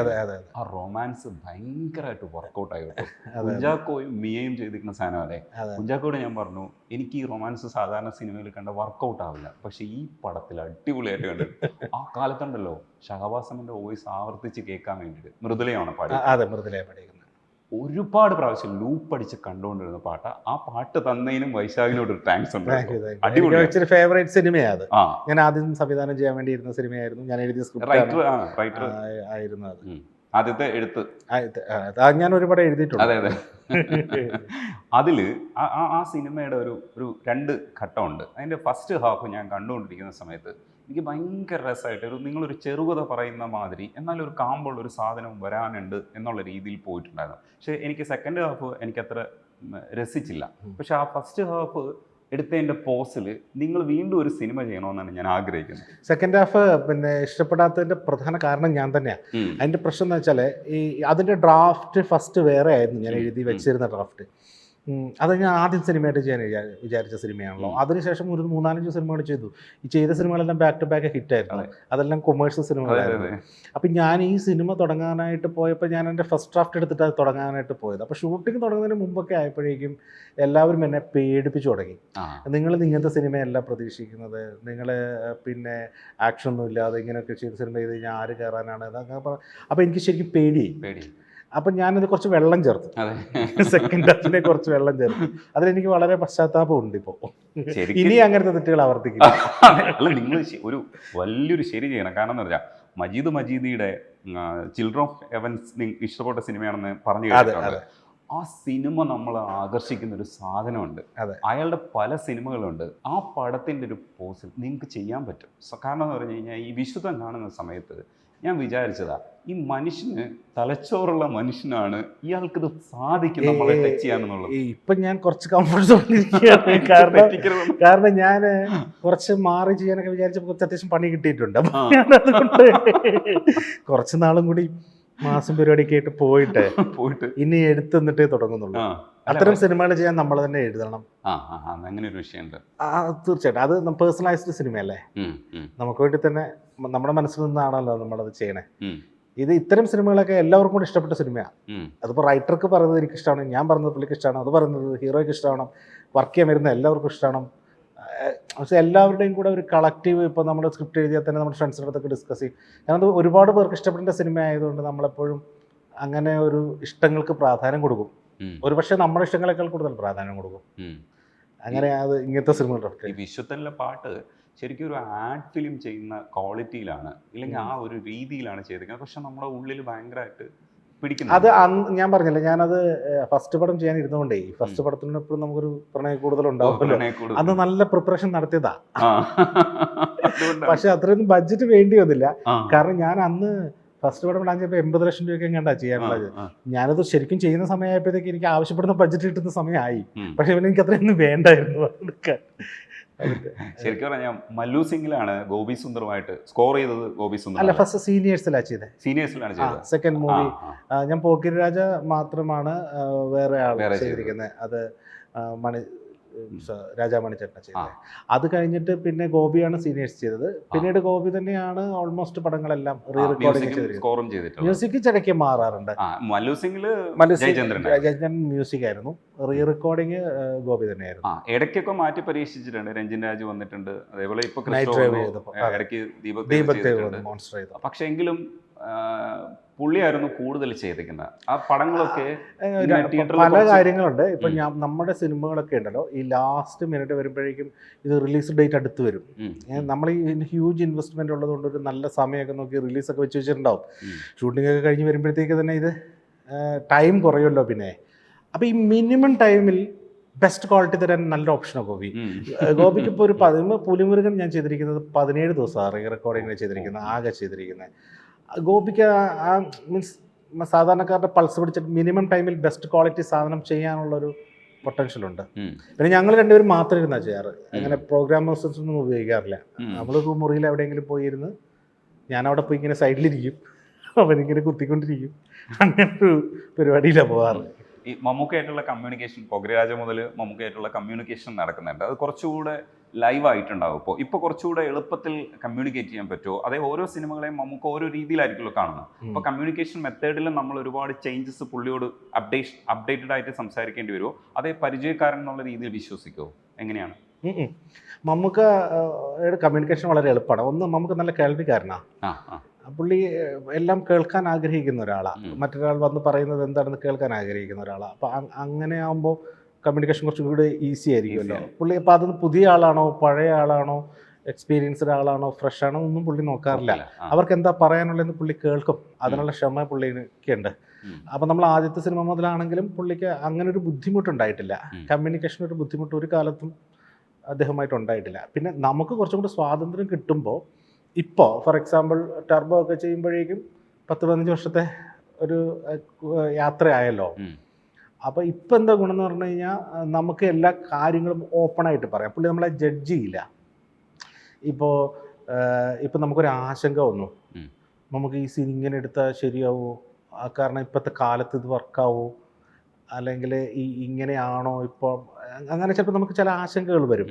ആ റൊമാൻസ് ഭയങ്കരമായിട്ട് വർക്കൗട്ട് ആയി കേട്ടോ. കുഞ്ചാക്കോയും മിയയും ചെയ്തിരിക്കുന്ന സാധനം അല്ലേ. കുഞ്ചാക്കോയോട് ഞാൻ പറഞ്ഞു, എനിക്ക് ഈ റൊമാൻസ് സാധാരണ സിനിമയിൽ കണ്ട വർക്കൗട്ട് ആവില്ല, പക്ഷെ ഈ പടത്തിൽ അടിപൊളിയായിട്ട് കണ്ടിട്ട് ആ കാലത്തുണ്ടല്ലോ ഷഹബാസമിന്റെ വോയിസ് ആവർത്തിച്ച് കേൾക്കാൻ വേണ്ടിയിട്ട് മൃദുലയാണ് പാടി ഒരുപാട് പ്രാവശ്യം ലൂപ്പ് അടിച്ച് കണ്ടുകൊണ്ടിരുന്ന പാട്ട്. ആ പാട്ട് തന്നതിനും വൈശാഖിനോട് ഒരു താങ്ക്സ് ഉണ്ട്. അടിപൊളി ഫേവറേറ്റ് സിനിമയാണ്. ഞാൻ ആദ്യം സംവിധാനം ചെയ്യാൻ വേണ്ടി ഇരുന്ന സിനിമയായിരുന്നു. ഞാൻ എഴുതിയ സ്ക്രിപ്റ്റ് ആയിരുന്നു അത്. ആദ്യത്തെ എഴുത്ത് ഞാൻ ഒരുപാട് എഴുതിയിട്ടുണ്ട്. അതെ അതില് ആ സിനിമയുടെ ഒരു രണ്ട് ഘട്ടമുണ്ട്. അതിന്റെ ഫസ്റ്റ് ഹാഫ് ഞാൻ കണ്ടുകൊണ്ടിരിക്കുന്ന സമയത്ത് എനിക്ക് ഭയങ്കര രസമായിട്ട് നിങ്ങളൊരു ചെറുകഥ പറയുന്ന മാതിരി എന്നാലും ഒരു കാമ്പുള്ള ഒരു സാധനം വരാനുണ്ട് എന്നുള്ള രീതിയിൽ പോയിട്ടുണ്ടായിരുന്നു. പക്ഷേ എനിക്ക് സെക്കൻഡ് ഹാഫ് എനിക്കത്ര രസിച്ചില്ല. പക്ഷെ ആ ഫസ്റ്റ് ഹാഫ് എടുത്തതിൻ്റെ പോസിൽ നിങ്ങൾ വീണ്ടും ഒരു സിനിമ ചെയ്യണമെന്നാണ് ഞാൻ ആഗ്രഹിക്കുന്നത്. സെക്കൻഡ് ഹാഫ് പിന്നെ ഇഷ്ടപ്പെടാത്തതിൻ്റെ പ്രധാന കാരണം ഞാൻ തന്നെയാണ്. അതിൻ്റെ പ്രശ്നം എന്ന് വെച്ചാൽ അതിൻ്റെ ഡ്രാഫ്റ്റ് ഫസ്റ്റ് വേറെ ആയിരുന്നു ഞാൻ എഴുതി വെച്ചിരുന്ന ഡ്രാഫ്റ്റ്. അത് ഞാൻ ആദ്യം സിനിമയായിട്ട് ചെയ്യാൻ വിചാരിച്ച സിനിമയാണല്ലോ. അതിനുശേഷം ഒരു 3-4 സിനിമകൾ ചെയ്തു. ഈ ചെയ്ത സിനിമകളെല്ലാം ബാക്ക് ടു ബാക്ക് ഹിറ്റായിരുന്നു. അതെല്ലാം കൊമേഴ്ഷ്യൽ സിനിമകളായിരുന്നു. അപ്പം ഞാൻ ഈ സിനിമ തുടങ്ങാനായിട്ട് പോയപ്പോൾ ഞാൻ എൻ്റെ ഫസ്റ്റ് ഡ്രാഫ്റ്റ് എടുത്തിട്ട് അത് തുടങ്ങാനായിട്ട് പോയത്. അപ്പോൾ ഷൂട്ടിംഗ് തുടങ്ങുന്നതിന് മുമ്പൊക്കെ ആയപ്പോഴേക്കും എല്ലാവരും എന്നെ പേടിപ്പിച്ചു തുടങ്ങി. നിങ്ങൾ ഇങ്ങനത്തെ സിനിമയല്ല പ്രതീക്ഷിക്കുന്നത്, നിങ്ങൾ പിന്നെ ആക്ഷനൊന്നും ഇല്ലാതെ ഇങ്ങനെയൊക്കെ ചെയ്ത സിനിമ ചെയ്ത് കഴിഞ്ഞാൽ ആര് കയറാനാണ് അതൊക്കെ. അപ്പോൾ എനിക്ക് ശരിക്കും പേടി. അപ്പം ഞാനത് കുറച്ച് വെള്ളം ചേർത്തു, സെക്കൻഡ് ഹാഫിനെ കുറച്ച് വെള്ളം ചേർത്തു. അതിലെനിക്ക് വളരെ പശ്ചാത്താപം ഉണ്ട്. ഇപ്പോൾ ഇനി അങ്ങനത്തെ തെറ്റുകൾ ആവർത്തിക്കില്ല. അല്ല, നിങ്ങൾ ഒരു വലിയൊരു ശരി ചെയ്യണം. കാരണം എന്ന് പറഞ്ഞാൽ മജീദിയുടെ ചിൽഡ്രൻ ഓഫ് ഹെവൻസ് ഇഷ്ടപ്പെട്ട സിനിമയാണെന്ന് പറഞ്ഞു കേട്ടിട്ടുണ്ട്. ആ സിനിമ നമ്മളെ ആകർഷിക്കുന്ന ഒരു സാധനമുണ്ട്. അയാളുടെ പല സിനിമകളുണ്ട്. ആ പടത്തിൻ്റെ ഒരു പോസിൽ നിങ്ങൾക്ക് ചെയ്യാൻ പറ്റും. കാരണം എന്ന് പറഞ്ഞു കഴിഞ്ഞാൽ ഈ വിശുദ്ധം കാണുന്ന സമയത്ത് ഞാൻ വിചാരിച്ചതാ, ഈ മനുഷ്യന് തലച്ചോറുള്ള മനുഷ്യനാണ്, ഇയാൾക്കിത് സാധിക്കും നമ്മളെ ടച്ച് ചെയ്യാനെന്നുള്ളത്. ഇപ്പൊ ഞാൻ കുറച്ച് കംഫർട്ടബിൾ കാരണം ഞാൻ കുറച്ച് മാറി ചെയ്യാനൊക്കെ വിചാരിച്ചപ്പോൾ കുറച്ച് അത്യാവശ്യം പണി കിട്ടിയിട്ടുണ്ട്. അതുകൊണ്ട് കുറച്ച് നാളും കൂടി മാസം പരിപാടിയൊക്കെ ആയിട്ട് പോയിട്ട് ഇനി എടുത്തെന്നിട്ടേ തുടങ്ങുന്നുള്ളൂ. അത്തരം സിനിമകൾ ചെയ്യാൻ നമ്മൾ തന്നെ എഴുതണം. അങ്ങനെ ഒരു വിഷയമുണ്ട്. തീർച്ചയായിട്ടും അത് പേഴ്സണലൈസ്ഡ് സിനിമയല്ലേ, നമുക്ക് വേണ്ടി തന്നെ നമ്മുടെ മനസ്സിൽ നിന്നാണല്ലോ നമ്മളത് ചെയ്യണേ. ഇത് ഇത്തരം സിനിമകളൊക്കെ എല്ലാവർക്കും കൂടി ഇഷ്ടപ്പെട്ട സിനിമയാണ്. അതിപ്പോൾ റൈറ്റർക്ക് പറയുന്നത് എനിക്ക് ഇഷ്ടമാണ്, ഞാൻ പറയുന്നത് പുള്ളിക്ക് ഇഷ്ടമാണ്, അത് പറയുന്നത് ഹീറോയ്ക്ക് ഇഷ്ടമാണ്, വർക്ക് ചെയ്യാൻ വരുന്ന എല്ലാവർക്കും ഇഷ്ടമാണ്. പക്ഷേ എല്ലാവരുടെയും കൂടെ ഒരു കളക്റ്റീവ്, ഇപ്പോൾ നമ്മൾ സ്ക്രിപ്റ്റ് എഴുതിയാൽ തന്നെ നമ്മുടെ ഫ്രണ്ട്സിൻ്റെ അടുത്തൊക്കെ ഡിസ്കസ് ചെയ്യും. കാരണം അത് ഒരുപാട് പേർക്ക് ഇഷ്ടപ്പെട്ട സിനിമ ആയതുകൊണ്ട് നമ്മളെപ്പോഴും അങ്ങനെ ഒരു ഇഷ്ടങ്ങൾക്ക് പ്രാധാന്യം കൊടുക്കും. ഒരു പക്ഷേ നമ്മുടെ ഇഷ്ടങ്ങളെക്കാൾ കൂടുതൽ പ്രാധാന്യം കൊടുക്കും. അങ്ങനെ അത് ഇങ്ങനത്തെ സിനിമകളുടെ ഈ വിശ്വത്തിലെ പാട്ട് ശരിക്കും ഒരു ആഡ് ഫിലിം ചെയ്യുന്ന ക്വാളിറ്റിയിലാണ്, ഇല്ലെങ്കിൽ ആ ഒരു രീതിയിലാണ് ചെയ്തിരിക്കുന്നത്. പക്ഷെ നമ്മുടെ ഉള്ളിൽ ഭയങ്കരമായിട്ട് പിടിക്കുന്നത്. അത് ഞാൻ പറഞ്ഞില്ല, ഞാനത് ഫസ്റ്റ് പടം ചെയ്യാൻ ഇരുന്നുകൊണ്ടേ ഫസ്റ്റ് പടത്തിനൊപ്പം നമുക്കൊരു പ്രണയം കൂടുതലുണ്ടാവുമല്ലോ. അന്ന് നല്ല പ്രിപ്പറേഷൻ നടത്തിയതാ. പക്ഷെ അത്രയൊന്നും ബഡ്ജറ്റ് വേണ്ടി വന്നില്ല. കാരണം ഞാൻ അന്ന് ഫസ്റ്റ് പടം പ്ലാൻ ചെയ്യുമ്പോൾ 80 ലക്ഷം രൂപയൊക്കെ കണ്ടാ ചെയ്യാനുള്ളത്. ഞാനത് ശരിക്കും ചെയ്യുന്ന സമയമായപ്പോഴത്തേക്ക് എനിക്ക് ആവശ്യപ്പെടുന്ന ബഡ്ജറ്റ് കിട്ടുന്ന സമയമായി. പക്ഷെ എനിക്ക് അത്രയൊന്നും വേണ്ടായിരുന്നു എടുക്കാൻ. ശരിക്കും പറഞ്ഞാൽ മല്ലു സിംഗിലാണ് ഗോപി സുന്ദറുമായിട്ട് സ്കോർ ചെയ്തത്. ഗോപി സുന്ദർ അല്ല, ഫസ്റ്റ് സീനിയേഴ്സിലാണ് ചെയ്തത്. സെക്കൻഡ് മൂവി ഞാൻ പോക്കിരി രാജ മാത്രമാണ് വേറെ ആൾ ചെയ്തിരിക്കുന്നത്. അത് രാജാമണിച്ചേട്ടൻ ചെയ്തത്. അത് കഴിഞ്ഞിട്ട് പിന്നെ ഗോപിയാണ് സീനിയേഴ്സ് ചെയ്തത്. പിന്നീട് ഗോപി തന്നെയാണ് ഓൾമോസ്റ്റ് പടങ്ങളെല്ലാം റീ റെക്കോർഡിംഗ് ചെയ്തിരിക്കുന്നത്. മ്യൂസിക് ചിലക്ക് മാറാറുണ്ട്. ജയചന്ദ്രൻ മ്യൂസിക് ആയിരുന്നു, റീ റെക്കോർഡിങ് ഗോപി തന്നെയായിരുന്നു. ഇടയ്ക്കൊക്കെ മാറ്റി പരീക്ഷിച്ചിട്ടുണ്ട്. രഞ്ജിൻ രാജ് വന്നിട്ടുണ്ട്, അതേപോലെ ഇപ്പൊ പക്ഷെ എങ്കിലും പുള്ളിയായിരുന്നു കൂടുതൽ ചെയ്തിരിക്കുന്നത്. ആ പടങ്ങളൊക്കെ പല കാര്യങ്ങളുണ്ട്. ഇപ്പൊ നമ്മുടെ സിനിമകളൊക്കെ ഉണ്ടല്ലോ, ഈ ലാസ്റ്റ് മിനിറ്റ് വരുമ്പോഴേക്കും ഇത് റിലീസ് ഡേറ്റ് അടുത്ത് വരും. നമ്മൾ ഈ ഹ്യൂജ് ഇൻവെസ്റ്റ്മെന്റ് ഉള്ളതുകൊണ്ട് ഒരു നല്ല സമയമൊക്കെ നോക്കി റിലീസൊക്കെ വെച്ച് വെച്ചിട്ടുണ്ടാവും. ഷൂട്ടിംഗ് ഒക്കെ കഴിഞ്ഞ് വരുമ്പോഴത്തേക്ക് തന്നെ ഇത് ടൈം കുറയുമല്ലോ. പിന്നെ അപ്പോൾ ഈ മിനിമം ടൈമിൽ ബെസ്റ്റ് ക്വാളിറ്റി തരാൻ നല്ല ഓപ്ഷനാണ് ഗോപിക്ക്. ഇപ്പോൾ ഒരു പുലിമുരുകൻ ഞാൻ ചെയ്തിരിക്കുന്നത് 17 ദിവസമാണ് റീ റെക്കോർഡിങ്ങിന് ചെയ്തിരിക്കുന്നത്, ആകെ ചെയ്തിരിക്കുന്നത്. ഗോപിക്ക് ആ മീൻസ് സാധാരണക്കാരുടെ പൾസ് പിടിച്ചിട്ട് മിനിമം ടൈമിൽ ബെസ്റ്റ് ക്വാളിറ്റി സാധനം ചെയ്യാനുള്ളൊരു പൊട്ടൻഷ്യലുണ്ട്. പിന്നെ ഞങ്ങൾ രണ്ടുപേരും മാത്രം ഇരുന്നാണ് ചെയ്യാറ്. അങ്ങനെ പ്രോഗ്രാമേഴ്സ് ഒന്നും ഉപയോഗിക്കാറില്ല. നമ്മൾ മുറിയിൽ എവിടെയെങ്കിലും പോയിരുന്ന് ഞാനവിടെ പോയി ഇങ്ങനെ സൈഡിലിരിക്കും, അവനിങ്ങനെ കുത്തിക്കൊണ്ടിരിക്കും. അങ്ങനെ ഒരു പരിപാടിയിലാണ് പോകാറ്. ഈ മമ്മൂക്കായിട്ടുള്ള കമ്മ്യൂണിക്കേഷൻ, പൊഗ്രരാജ മുതൽ മമ്മൂക്കായിട്ടുള്ള കമ്മ്യൂണിക്കേഷൻ നടക്കുന്നുണ്ട്. അത് കുറച്ചുകൂടെ ലൈവ് ആയിട്ടുണ്ടാവും. ഇപ്പോൾ കുറച്ചുകൂടെ എളുപ്പത്തിൽ കമ്മ്യൂണിക്കേറ്റ് ചെയ്യാൻ പറ്റുമോ? അതേ ഓരോ സിനിമകളെയും നമുക്ക് ഓരോ രീതിയിലായിരിക്കുമല്ലോ കാണുന്നത്. അപ്പോൾ കമ്മ്യൂണിക്കേഷൻ മെത്തേഡിൽ നമ്മൾ ഒരുപാട് ചേഞ്ചസ് പുള്ളിയോട് അപ്ഡേറ്റഡ് ആയിട്ട് സംസാരിക്കേണ്ടി വരുമോ? അതേ പരിചയക്കാരൻ എന്നുള്ള രീതിയിൽ വിശ്വസിക്കുമോ? എങ്ങനെയാണ്? മമ്മൂക്ക കമ്മ്യൂണിക്കേഷൻ വളരെ എളുപ്പമാണ്. ഒന്ന്, നമുക്ക് നല്ല കേൾവിക്കാരനാണ്. പുള്ളി എല്ലാം കേൾക്കാൻ ആഗ്രഹിക്കുന്ന ഒരാളാണ്. മറ്റൊരാൾ വന്ന് പറയുന്നത് എന്താണെന്ന് കേൾക്കാൻ ആഗ്രഹിക്കുന്ന ഒരാളാണ്. അപ്പോൾ അങ്ങനെ ആകുമ്പോൾ കമ്മ്യൂണിക്കേഷൻ കുറച്ചും കൂടി ഈസി ആയിരിക്കുമല്ലോ. പുള്ളി അപ്പോൾ അത് പുതിയ ആളാണോ പഴയ ആളാണോ എക്സ്പീരിയൻസ്ഡ് ആളാണോ ഫ്രഷ് ആണോ ഒന്നും പുള്ളി നോക്കാറില്ല. അവർക്ക് എന്താ പറയാനുള്ളതെന്ന് പുള്ളി കേൾക്കും. അതിനുള്ള ക്ഷമ പുള്ളിക്ക് ഉണ്ട്. അപ്പം നമ്മൾ ആദ്യത്തെ സിനിമ മുതലാണെങ്കിലും പുള്ളിക്ക് അങ്ങനെ ഒരു ബുദ്ധിമുട്ടുണ്ടായിട്ടില്ല. കമ്മ്യൂണിക്കേഷൻ ഒരു ബുദ്ധിമുട്ട് ഒരു കാലത്തും അദ്ദേഹമായിട്ട് ഉണ്ടായിട്ടില്ല. പിന്നെ നമുക്ക് കുറച്ചും കൂടി സ്വാതന്ത്ര്യം കിട്ടുമ്പോൾ ഇപ്പോൾ ഫോർ എക്സാമ്പിൾ ടർബോ ഒക്കെ ചെയ്യുമ്പോഴേക്കും 10-15 വർഷത്തെ ഒരു യാത്രയായല്ലോ. അപ്പോൾ ഇപ്പം എന്താ ഗുണം എന്ന് പറഞ്ഞു കഴിഞ്ഞാൽ നമുക്ക് എല്ലാ കാര്യങ്ങളും ഓപ്പണായിട്ട് പറയാം. പുള്ളി നമ്മളെ ജഡ്ജ് ചെയ്യില്ല. ഇപ്പോൾ നമുക്കൊരു ആശങ്ക വന്നു, നമുക്ക് ഈ സീൻ ഇങ്ങനെ എടുത്താൽ ശരിയാവുമോ, കാരണം ഇപ്പോഴത്തെ കാലത്ത് ഇത് വർക്കാവോ, അല്ലെങ്കിൽ ഇങ്ങനെയാണോ ഇപ്പോൾ, അങ്ങനെ ചിലപ്പോൾ നമുക്ക് ചില ആശങ്കകൾ വരും.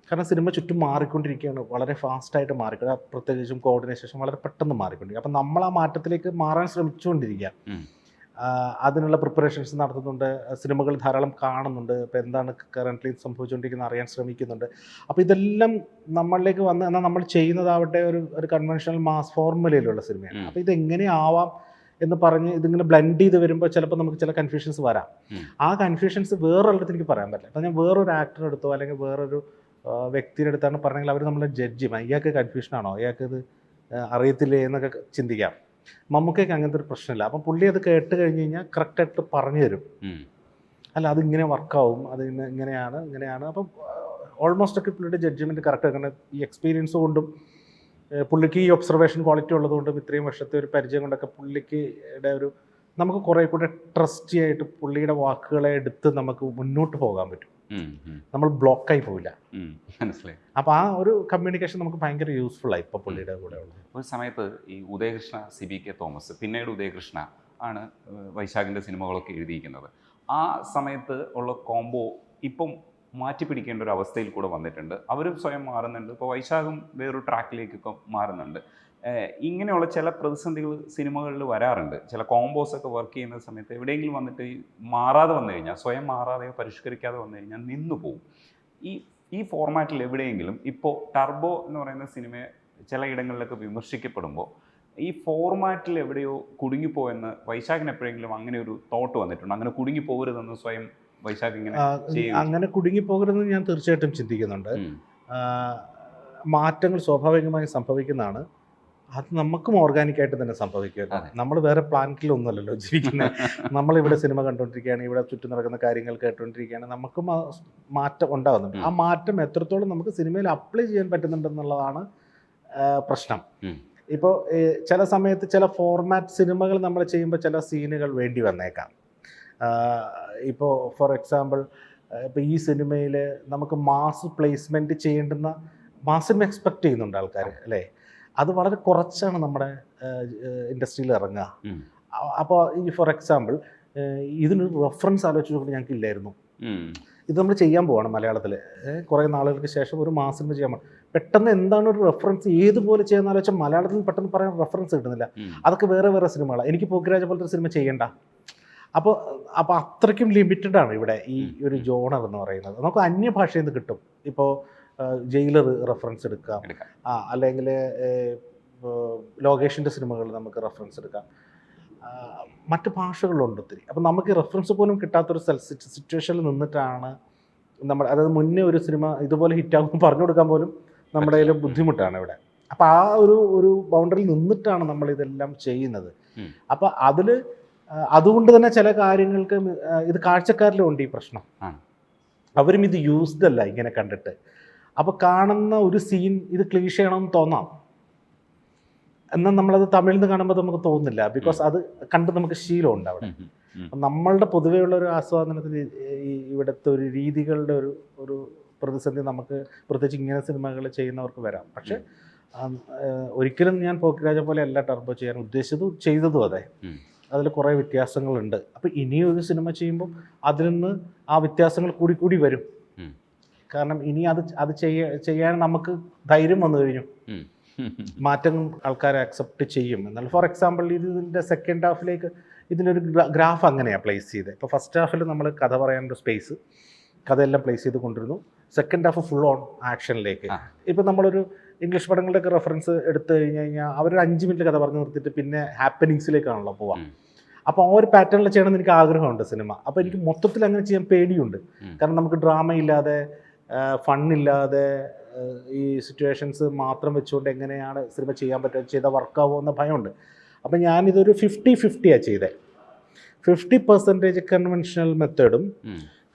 കാരണം സിനിമ ചുറ്റും മാറിക്കൊണ്ടിരിക്കുകയാണ്, വളരെ ഫാസ്റ്റായിട്ട് മാറിക്കൊണ്ടിരിക്കുക, പ്രത്യേകിച്ചും കോർഡിനേഷൻ വളരെ പെട്ടെന്ന് മാറിക്കൊണ്ടിരിക്കുക. അപ്പം നമ്മൾ ആ മാറ്റത്തിലേക്ക് മാറാൻ ശ്രമിച്ചുകൊണ്ടിരിക്കുക. അതിനുള്ള പ്രിപ്പറേഷൻസ് നടത്തുന്നുണ്ട്, സിനിമകൾ ധാരാളം കാണുന്നുണ്ട്, ഇപ്പോൾ എന്താണ് കറൻ്റ്ലി സംഭവിച്ചുകൊണ്ടിരിക്കുന്നത് അറിയാൻ ശ്രമിക്കുന്നുണ്ട്. അപ്പോൾ ഇതെല്ലാം നമ്മളിലേക്ക് വന്ന് എന്നാൽ നമ്മൾ ചെയ്യുന്നതാവട്ടെ ഒരു കൺവെൻഷണൽ മാസ് ഫോർമുലയിലുള്ള സിനിമയാണ്. അപ്പോൾ ഇതെങ്ങനെയാവാം എന്ന് പറഞ്ഞ് ഇതിങ്ങനെ ബ്ലെൻഡ് ചെയ്ത് വരുമ്പോൾ ചിലപ്പോൾ നമുക്ക് ചില കൺഫ്യൂഷൻസ് വരാം. ആ കൺഫ്യൂഷൻസ് വേറൊരിടത്ത് എനിക്ക് പറയാൻ പറ്റില്ല. അപ്പോൾ ഞാൻ വേറൊരു ആക്ടറെ എടുത്തോ അല്ലെങ്കിൽ വേറൊരു വ്യക്തിയുടെ അടുത്താണ് പറഞ്ഞെങ്കിൽ അവർ നമ്മളെ ജഡ്ജ് ചെയ്യും, ഇയാൾക്ക് കൺഫ്യൂഷനാണോ, ഇയാൾക്ക് ഇത് അറിയത്തില്ലേ എന്നൊക്കെ ചിന്തിക്കാം. മമ്മൂക്കയ്ക്ക് അങ്ങനത്തെ ഒരു പ്രശ്നമില്ല. അപ്പം പുള്ളി അത് കേട്ട് കഴിഞ്ഞ് കഴിഞ്ഞാൽ കറക്റ്റായിട്ട് പറഞ്ഞു തരും, അല്ല അതിങ്ങനെ വർക്കാവും, അത് ഇങ്ങനെയാണ്. അപ്പം ഓൾമോസ്റ്റ് ഒക്കെ പുള്ളിയുടെ ജഡ്ജ്മെൻറ്റ് കറക്റ്റ്. കാരണം ഈ എക്സ്പീരിയൻസ് കൊണ്ടും പുള്ളിക്ക് ഈ ഒബ്സർവേഷൻ ക്വാളിറ്റി ഉള്ളതുകൊണ്ടും ഇത്രയും വർഷത്തെ ഒരു പരിചയം കൊണ്ടൊക്കെ പുള്ളിയുടെ നമുക്ക് കുറേ കൂടെ ട്രസ്റ്റി ആയിട്ട് പുള്ളിയുടെ വാക്കുകളെ എടുത്ത് നമുക്ക് മുന്നോട്ട് പോകാൻ പറ്റും. നമ്മൾ ബ്ലോക്കായി പോവില്ല. മനസ്സിലായി. അപ്പോൾ ആ ഒരു കമ്മ്യൂണിക്കേഷൻ നമുക്ക് ഭയങ്കര യൂസ്ഫുൾ ആയി ഇപ്പോൾ പുള്ളിയുടെ കൂടെ ഉള്ളത്. ഒരു സമയത്ത് ഈ ഉദയകൃഷ്ണ CBK തോമസ്, പിന്നീട് ഉദയകൃഷ്ണ ആണ് വൈശാഖിൻ്റെ സിനിമകളൊക്കെ എഴുതിയിരിക്കുന്നത്. ആ സമയത്ത് ഉള്ള കോംബോ ഇപ്പം മാറ്റി പിടിക്കേണ്ട ഒരു അവസ്ഥയിൽ കൂടെ വന്നിട്ടുണ്ട്. അവരും സ്വയം മാറുന്നുണ്ട്. ഇപ്പോൾ വൈശാഖും വേറൊരു ട്രാക്കിലേക്കൊക്കെ മാറുന്നുണ്ട്. ഇങ്ങനെയുള്ള ചില പ്രതിസന്ധികൾ സിനിമകളിൽ വരാറുണ്ട്. ചില കോമ്പോസൊക്കെ വർക്ക് ചെയ്യുന്ന സമയത്ത് എവിടെയെങ്കിലും വന്നിട്ട് മാറാതെ വന്നു കഴിഞ്ഞാൽ, സ്വയം മാറാതെയോ പരിഷ്കരിക്കാതെ വന്നു കഴിഞ്ഞാൽ നിന്നു പോകും. ഈ ഫോർമാറ്റിൽ എവിടെയെങ്കിലും ഇപ്പോൾ ടർബോ എന്ന് പറയുന്ന സിനിമ ചിലയിടങ്ങളിലൊക്കെ വിമർശിക്കപ്പെടുമ്പോൾ ഈ ഫോർമാറ്റിൽ എവിടെയോ കുടുങ്ങിപ്പോയെന്ന് വൈശാഖിന് എപ്പോഴെങ്കിലും അങ്ങനെ ഒരു തോട്ട് വന്നിട്ടുണ്ട്? അങ്ങനെ കുടുങ്ങിപ്പോകരുതെന്ന് സ്വയം വൈശാഖ് ഇങ്ങനെ അങ്ങനെ കുടുങ്ങിപ്പോകരുതെന്ന് ഞാൻ തീർച്ചയായിട്ടും ചിന്തിക്കുന്നുണ്ട്. മാറ്റങ്ങൾ സ്വാഭാവികമായി സംഭവിക്കുന്നതാണ്. അത് നമുക്കും ഓർഗാനിക്കായിട്ട് തന്നെ സംഭവിക്കുമല്ലോ. നമ്മൾ വേറെ പ്ലാനറ്റിലൊന്നുമല്ലല്ലോ ജീവിക്കുന്നത്. നമ്മളിവിടെ സിനിമ കണ്ടുകൊണ്ടിരിക്കുകയാണ്, ഇവിടെ ചുറ്റും നടക്കുന്ന കാര്യങ്ങൾ കേട്ടുകൊണ്ടിരിക്കുകയാണ്, നമുക്കും മാറ്റം ഉണ്ടാകുന്നുണ്ട്. ആ മാറ്റം എത്രത്തോളം നമുക്ക് സിനിമയിൽ അപ്ലൈ ചെയ്യാൻ പറ്റുന്നുണ്ടെന്നുള്ളതാണ് പ്രശ്നം. ഇപ്പോൾ ചില സമയത്ത് ചില ഫോർമാറ്റ് സിനിമകൾ നമ്മൾ ചെയ്യുമ്പോൾ ചില സീനുകൾ വേണ്ടി വന്നേക്കാം. ഇപ്പോൾ ഫോർ എക്സാമ്പിൾ ഇപ്പോൾ ഈ സിനിമയിൽ നമുക്ക് മാസ് പ്ലേസ്മെൻറ്റ് ചെയ്യേണ്ടുന്ന മാസിന് എക്സ്പെക്റ്റ് ചെയ്യുന്നുണ്ട് ആൾക്കാർ, അല്ലേ? അത് വളരെ കുറച്ചാണ് നമ്മുടെ ഇൻഡസ്ട്രിയിൽ ഇറങ്ങുക. അപ്പോൾ ഈ ഫോർ എക്സാമ്പിൾ ഇതിനൊരു റെഫറൻസ് ആലോചിച്ച് നോക്കിയിട്ട് ഞങ്ങൾക്ക് ഇല്ലായിരുന്നു. ഇത് നമ്മൾ ചെയ്യാൻ പോവാണ് മലയാളത്തിൽ. കുറേ നാളുകൾക്ക് ശേഷം ഒരു മാസ് സിനിമ ചെയ്യാൻ പോകണം. പെട്ടെന്ന് എന്താണ് ഒരു റെഫറൻസ്, ഏതുപോലെ ചെയ്യാമെന്ന് ആലോചിച്ചാൽ മലയാളത്തിൽ പെട്ടെന്ന് പറയാൻ റെഫറൻസ് കിട്ടുന്നില്ല. അതൊക്കെ വേറെ സിനിമകളാണ്. എനിക്ക് പോക്കിരാജ പോലത്തെ സിനിമ ചെയ്യേണ്ട. അപ്പോൾ അത്രയ്ക്കും ലിമിറ്റഡ് ആണ് ഇവിടെ ഈ ഒരു ജോണർ എന്ന് പറയുന്നത്. നമുക്ക് അന്യഭാഷയിൽ നിന്ന് കിട്ടും. ഇപ്പോൾ ജയിലർ റെഫറൻസ് എടുക്കാം, അല്ലെങ്കിൽ ലോകേഷിൻ്റെ സിനിമകൾ നമുക്ക് റെഫറൻസ് എടുക്കാം. മറ്റ് ഭാഷകളുണ്ട് ഒത്തിരി. അപ്പം നമുക്ക് റെഫറൻസ് പോലും കിട്ടാത്തൊരു സിറ്റുവേഷനിൽ നിന്നിട്ടാണ് നമ്മൾ, അതായത് മുന്നേ ഒരു സിനിമ ഇതുപോലെ ഹിറ്റാകും പറഞ്ഞു കൊടുക്കാൻ പോലും നമ്മുടെ കയ്യിൽ ബുദ്ധിമുട്ടാണ് ഇവിടെ. അപ്പോൾ ആ ഒരു ബൗണ്ടറിയിൽ നിന്നിട്ടാണ് നമ്മളിതെല്ലാം ചെയ്യുന്നത്. അപ്പോൾ അതുകൊണ്ട് തന്നെ ചില കാര്യങ്ങൾക്ക് ഇത് കാഴ്ചക്കാരിലും ഉണ്ട് ഈ പ്രശ്നം. അവരും ഇത് യൂസ്ഡ് അല്ല ഇങ്ങനെ കണ്ടിട്ട്. അപ്പോൾ കാണുന്ന ഒരു സീൻ ഇത് ക്ലീഷ ആണെന്ന് തോന്നാം, എന്നാൽ നമ്മളത് തമിഴിൽ നിന്ന് കാണുമ്പോൾ നമുക്ക് തോന്നുന്നില്ല. ബിക്കോസ് അത് കണ്ട് നമുക്ക് ശീലമുണ്ട് അവിടെ. നമ്മളുടെ പൊതുവെയുള്ള ഒരു ആസ്വാദനത്തിൽ ഇവിടുത്തെ ഒരു രീതികളുടെ ഒരു പ്രതിസന്ധി നമുക്ക് പ്രത്യേകിച്ച് ഇങ്ങനെ സിനിമകൾ ചെയ്യുന്നവർക്ക് വരാം. പക്ഷെ ഒരിക്കലും ഞാൻ പോക്കിരാജ പോലെ അല്ല ടർബോ ചെയ്യാൻ ഉദ്ദേശിച്ചതും ചെയ്തതും അതെ. അതിൽ കുറേ വ്യത്യാസങ്ങളുണ്ട്. അപ്പോൾ ഇനിയൊരു സിനിമ ചെയ്യുമ്പോൾ അതിൽ നിന്ന് ആ വ്യത്യാസങ്ങൾ കൂടി വരും. കാരണം ഇനി അത് ചെയ്യാൻ നമുക്ക് ധൈര്യം വന്നു കഴിഞ്ഞു. മാറ്റം ആൾക്കാരെ അക്സെപ്റ്റ് ചെയ്യും എന്നാൽ. ഫോർ എക്സാമ്പിൾ ഇതിൻ്റെ സെക്കൻഡ് ഹാഫിലേക്ക് ഇതിനൊരു ഗ്രാഫ് അങ്ങനെയാണ് പ്ലേസ് ചെയ്തത്. ഇപ്പോൾ ഫസ്റ്റ് ഹാഫിൽ നമ്മൾ കഥ പറയാനൊരു സ്പേസ്, കഥയെല്ലാം പ്ലേസ് ചെയ്ത് കൊണ്ടിരുന്നു. സെക്കൻഡ് ഹാഫ് ഫുൾ ഓൺ ആക്ഷനിലേക്ക്. ഇപ്പോൾ നമ്മളൊരു ഇംഗ്ലീഷ് പടങ്ങളുടെയൊക്കെ റെഫറൻസ് എടുത്തു കഴിഞ്ഞ് കഴിഞ്ഞാൽ അവരൊരു 5 മിനിറ്റ് കഥ പറഞ്ഞു നിർത്തിയിട്ട് പിന്നെ ഹാപ്പനിങ്സിലേക്കാണല്ലോ പോവാം. അപ്പോൾ ആ ഒരു പാറ്റേണിൽ ചെയ്യണമെന്ന് എനിക്ക് ആഗ്രഹമുണ്ട് സിനിമ. അപ്പോൾ എനിക്ക് മൊത്തത്തിൽ അങ്ങനെ ചെയ്യാൻ പേടിയുണ്ട്. കാരണം നമുക്ക് ഡ്രാമ ഇല്ലാതെ, ഫണ്ണില്ലാതെ, ഈ സിറ്റുവേഷൻസ് മാത്രം വെച്ചുകൊണ്ട് എങ്ങനെയാണ് സിനിമ ചെയ്യാൻ പറ്റുക, ചെയ്താൽ വർക്കാവുമോ എന്ന ഭയമുണ്ട്. അപ്പം ഞാനിതൊരു 50-50 ചെയ്തത്. 50% കൺവെൻഷണൽ മെത്തേഡും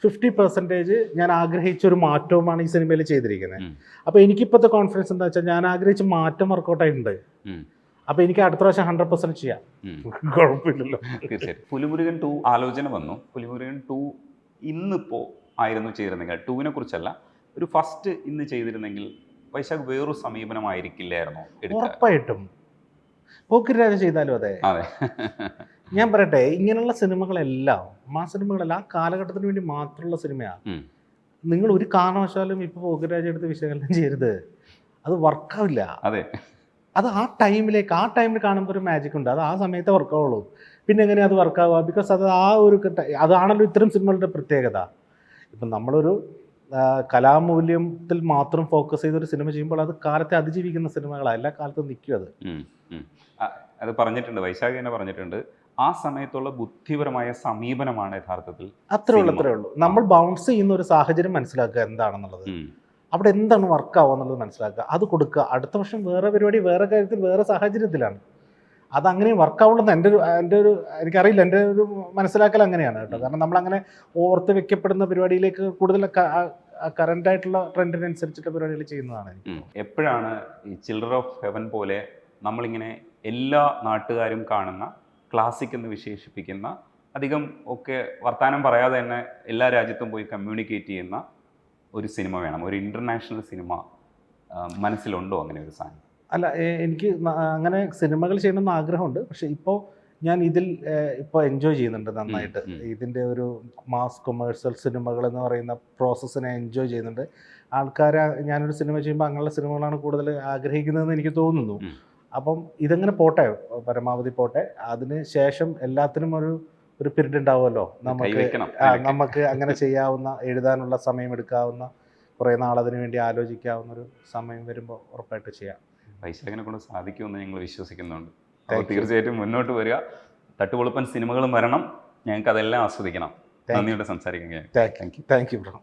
50% ഞാൻ ആഗ്രഹിച്ച ഒരു മാറ്റവുമാണ് ഈ സിനിമയിൽ ചെയ്തിരിക്കുന്നത്. ഉം. അപ്പോൾ എനിക്കിപ്പോഴത്തെ കോൺഫിഡൻസ് എന്താ വെച്ചാൽ ഞാൻ ആഗ്രഹിച്ച മാറ്റം വർക്കൗട്ടായിട്ടുണ്ട്. ഉം. അപ്പോൾ എനിക്ക് അടുത്ത പ്രാവശ്യം 100% ചെയ്യാം. ഉം. കുഴപ്പമില്ലല്ലോ. തീർച്ചയായിട്ടും. പുലിമുരുകൻ 2 ആലോചന വന്നു. പുലിമുരുകൻ 2 ഇന്നിപ്പോൾ ആയിരുന്നു ചെയ്തിരുന്നെങ്കിൽ 2വിനെ കുറിച്ചല്ല, ഒരു ഫസ്റ്റ് ഇന്ന് ചെയ്തിരുന്നെങ്കിൽ വൈശാഖ് വേറൊരു സമീപനമായിരിക്കില്ലായിരുന്നോ എടുക്കുക? ഉറപ്പായിട്ടും പോക്കിരിരാജ ചെയ്താലും അതെ. അതെ. ഞാൻ പറയട്ടെ, ഇങ്ങനെയുള്ള സിനിമകളെല്ലാം ആ കാലഘട്ടത്തിന് വേണ്ടി മാത്രമുള്ള സിനിമയാണ്. ഉം. നിങ്ങൾ ഒരു കാരണവശാലും ഇപ്പോൾ പോക്കിരിരാജ എടുത്ത് വിശകലനം ചെയ്യരുത്, അത് വർക്കാവില്ല. അതെ. അത് ആ ടൈമിൽ കാണുമ്പോൾ ഒരു മാജിക് ഉണ്ട്, അത് ആ സമയത്ത് വർക്കാവുള്ളൂ. പിന്നെ എങ്ങനെയാണ് അത് വർക്കാവുക? ബിക്കോസ് അത് ആ ഒരു അതാണല്ലോ ഇത്തരം സിനിമകളുടെ പ്രത്യേകത. ഇപ്പം നമ്മളൊരു കലാമൂല്യത്തിൽ മാത്രം ഫോക്കസ് ചെയ്തൊരു സിനിമ ചെയ്യുമ്പോൾ അത് കാലത്തെ അതിജീവിക്കുന്ന സിനിമകളാണ്, എല്ലാ കാലത്തും നിൽക്കും അത്. അത് പറഞ്ഞിട്ടുണ്ട്, വൈശാഖ് തന്നെ പറഞ്ഞിട്ടുണ്ട്, ആ സമയത്തുള്ള ബുദ്ധിപരമായ സമീപനമാണ് യഥാർത്ഥത്തിൽ. അത്രേ ഉള്ളൂ. നമ്മൾ ബൗൺസ് ചെയ്യുന്ന ഒരു സാഹചര്യം മനസ്സിലാക്കുക എന്താണെന്നുള്ളത്, അവിടെ എന്താണ് വർക്കാവുക എന്നുള്ളത് മനസ്സിലാക്കുക, അത് കൊടുക്കുക. അടുത്ത വർഷം വേറെ പരിപാടി, വേറെ കാര്യത്തിൽ, വേറെ സാഹചര്യത്തിലാണ് അതങ്ങനെ വർക്കാവുള്ളതെന്ന് എൻ്റെ ഒരു എനിക്കറിയില്ല, എൻ്റെ ഒരു മനസ്സിലാക്കൽ അങ്ങനെയാണ് കേട്ടോ. കാരണം നമ്മളങ്ങനെ ഓർത്ത് വെക്കപ്പെടുന്ന പരിപാടിയിലേക്ക് കൂടുതൽ കറൻ്റായിട്ടുള്ള ട്രെൻഡിനനുസരിച്ചിട്ട് പരിപാടികൾ ചെയ്യുന്നതാണ്. എപ്പോഴാണ് ഈ ചിൽഡ്രൻ ഓഫ് ഹെവൻ പോലെ നമ്മളിങ്ങനെ എല്ലാ നാട്ടുകാരും കാണുന്ന ക്ലാസിക് എന്ന് വിശേഷിപ്പിക്കുന്ന, അധികം ഒക്കെ വർത്തമാനം പറയാതെ തന്നെ എല്ലാ രാജ്യത്തും പോയി കമ്മ്യൂണിക്കേറ്റ് ചെയ്യുന്ന ഒരു സിനിമ വേണം, ഒരു ഇൻ്റർനാഷണൽ സിനിമ മനസ്സിലുണ്ടോ അങ്ങനെ ഒരു സാധനം? അല്ല, എനിക്ക് അങ്ങനെ സിനിമകൾ ചെയ്യണമെന്ന് ആഗ്രഹമുണ്ട്. പക്ഷെ ഇപ്പോൾ ഞാൻ ഇതിൽ ഇപ്പോൾ എൻജോയ് ചെയ്യുന്നുണ്ട് നന്നായിട്ട്. ഇതിൻ്റെ ഒരു മാസ് കൊമേഴ്സ്യൽ സിനിമകൾ എന്ന് പറയുന്ന പ്രോസസ്സിനെ എൻജോയ് ചെയ്യുന്നുണ്ട്. ആൾക്കാരെ ഞാനൊരു സിനിമ ചെയ്യുമ്പോൾ അങ്ങനെയുള്ള സിനിമകളാണ് കൂടുതൽ ആഗ്രഹിക്കുന്നതെന്ന് എനിക്ക് തോന്നുന്നു. അപ്പം ഇതെങ്ങനെ പോട്ടെ, പരമാവധി പോട്ടെ. അതിന് ശേഷം എല്ലാത്തിനും ഒരു പീരീഡ് ഉണ്ടാവുമല്ലോ, നമുക്ക് അങ്ങനെ ചെയ്യാവുന്ന, എഴുതാനുള്ള സമയം എടുക്കാവുന്ന, കുറേ നാളതിനു വേണ്ടി ആലോചിക്കാവുന്ന ഒരു സമയം വരുമ്പോൾ ഉറപ്പായിട്ട് ചെയ്യാം. വൈശാഖിനെ കൊണ്ട് സാധിക്കുമെന്ന് ഞങ്ങൾ വിശ്വസിക്കുന്നുണ്ട്. അപ്പോൾ തീർച്ചയായിട്ടും മുന്നോട്ട് വരിക, തട്ടുപൊളിപ്പൻ സിനിമകളും വരണം, ഞങ്ങൾക്ക് അതെല്ലാം ആസ്വദിക്കണം. നന്ദിയോടെ സംസാരിക്കാൻ. Thank you bro.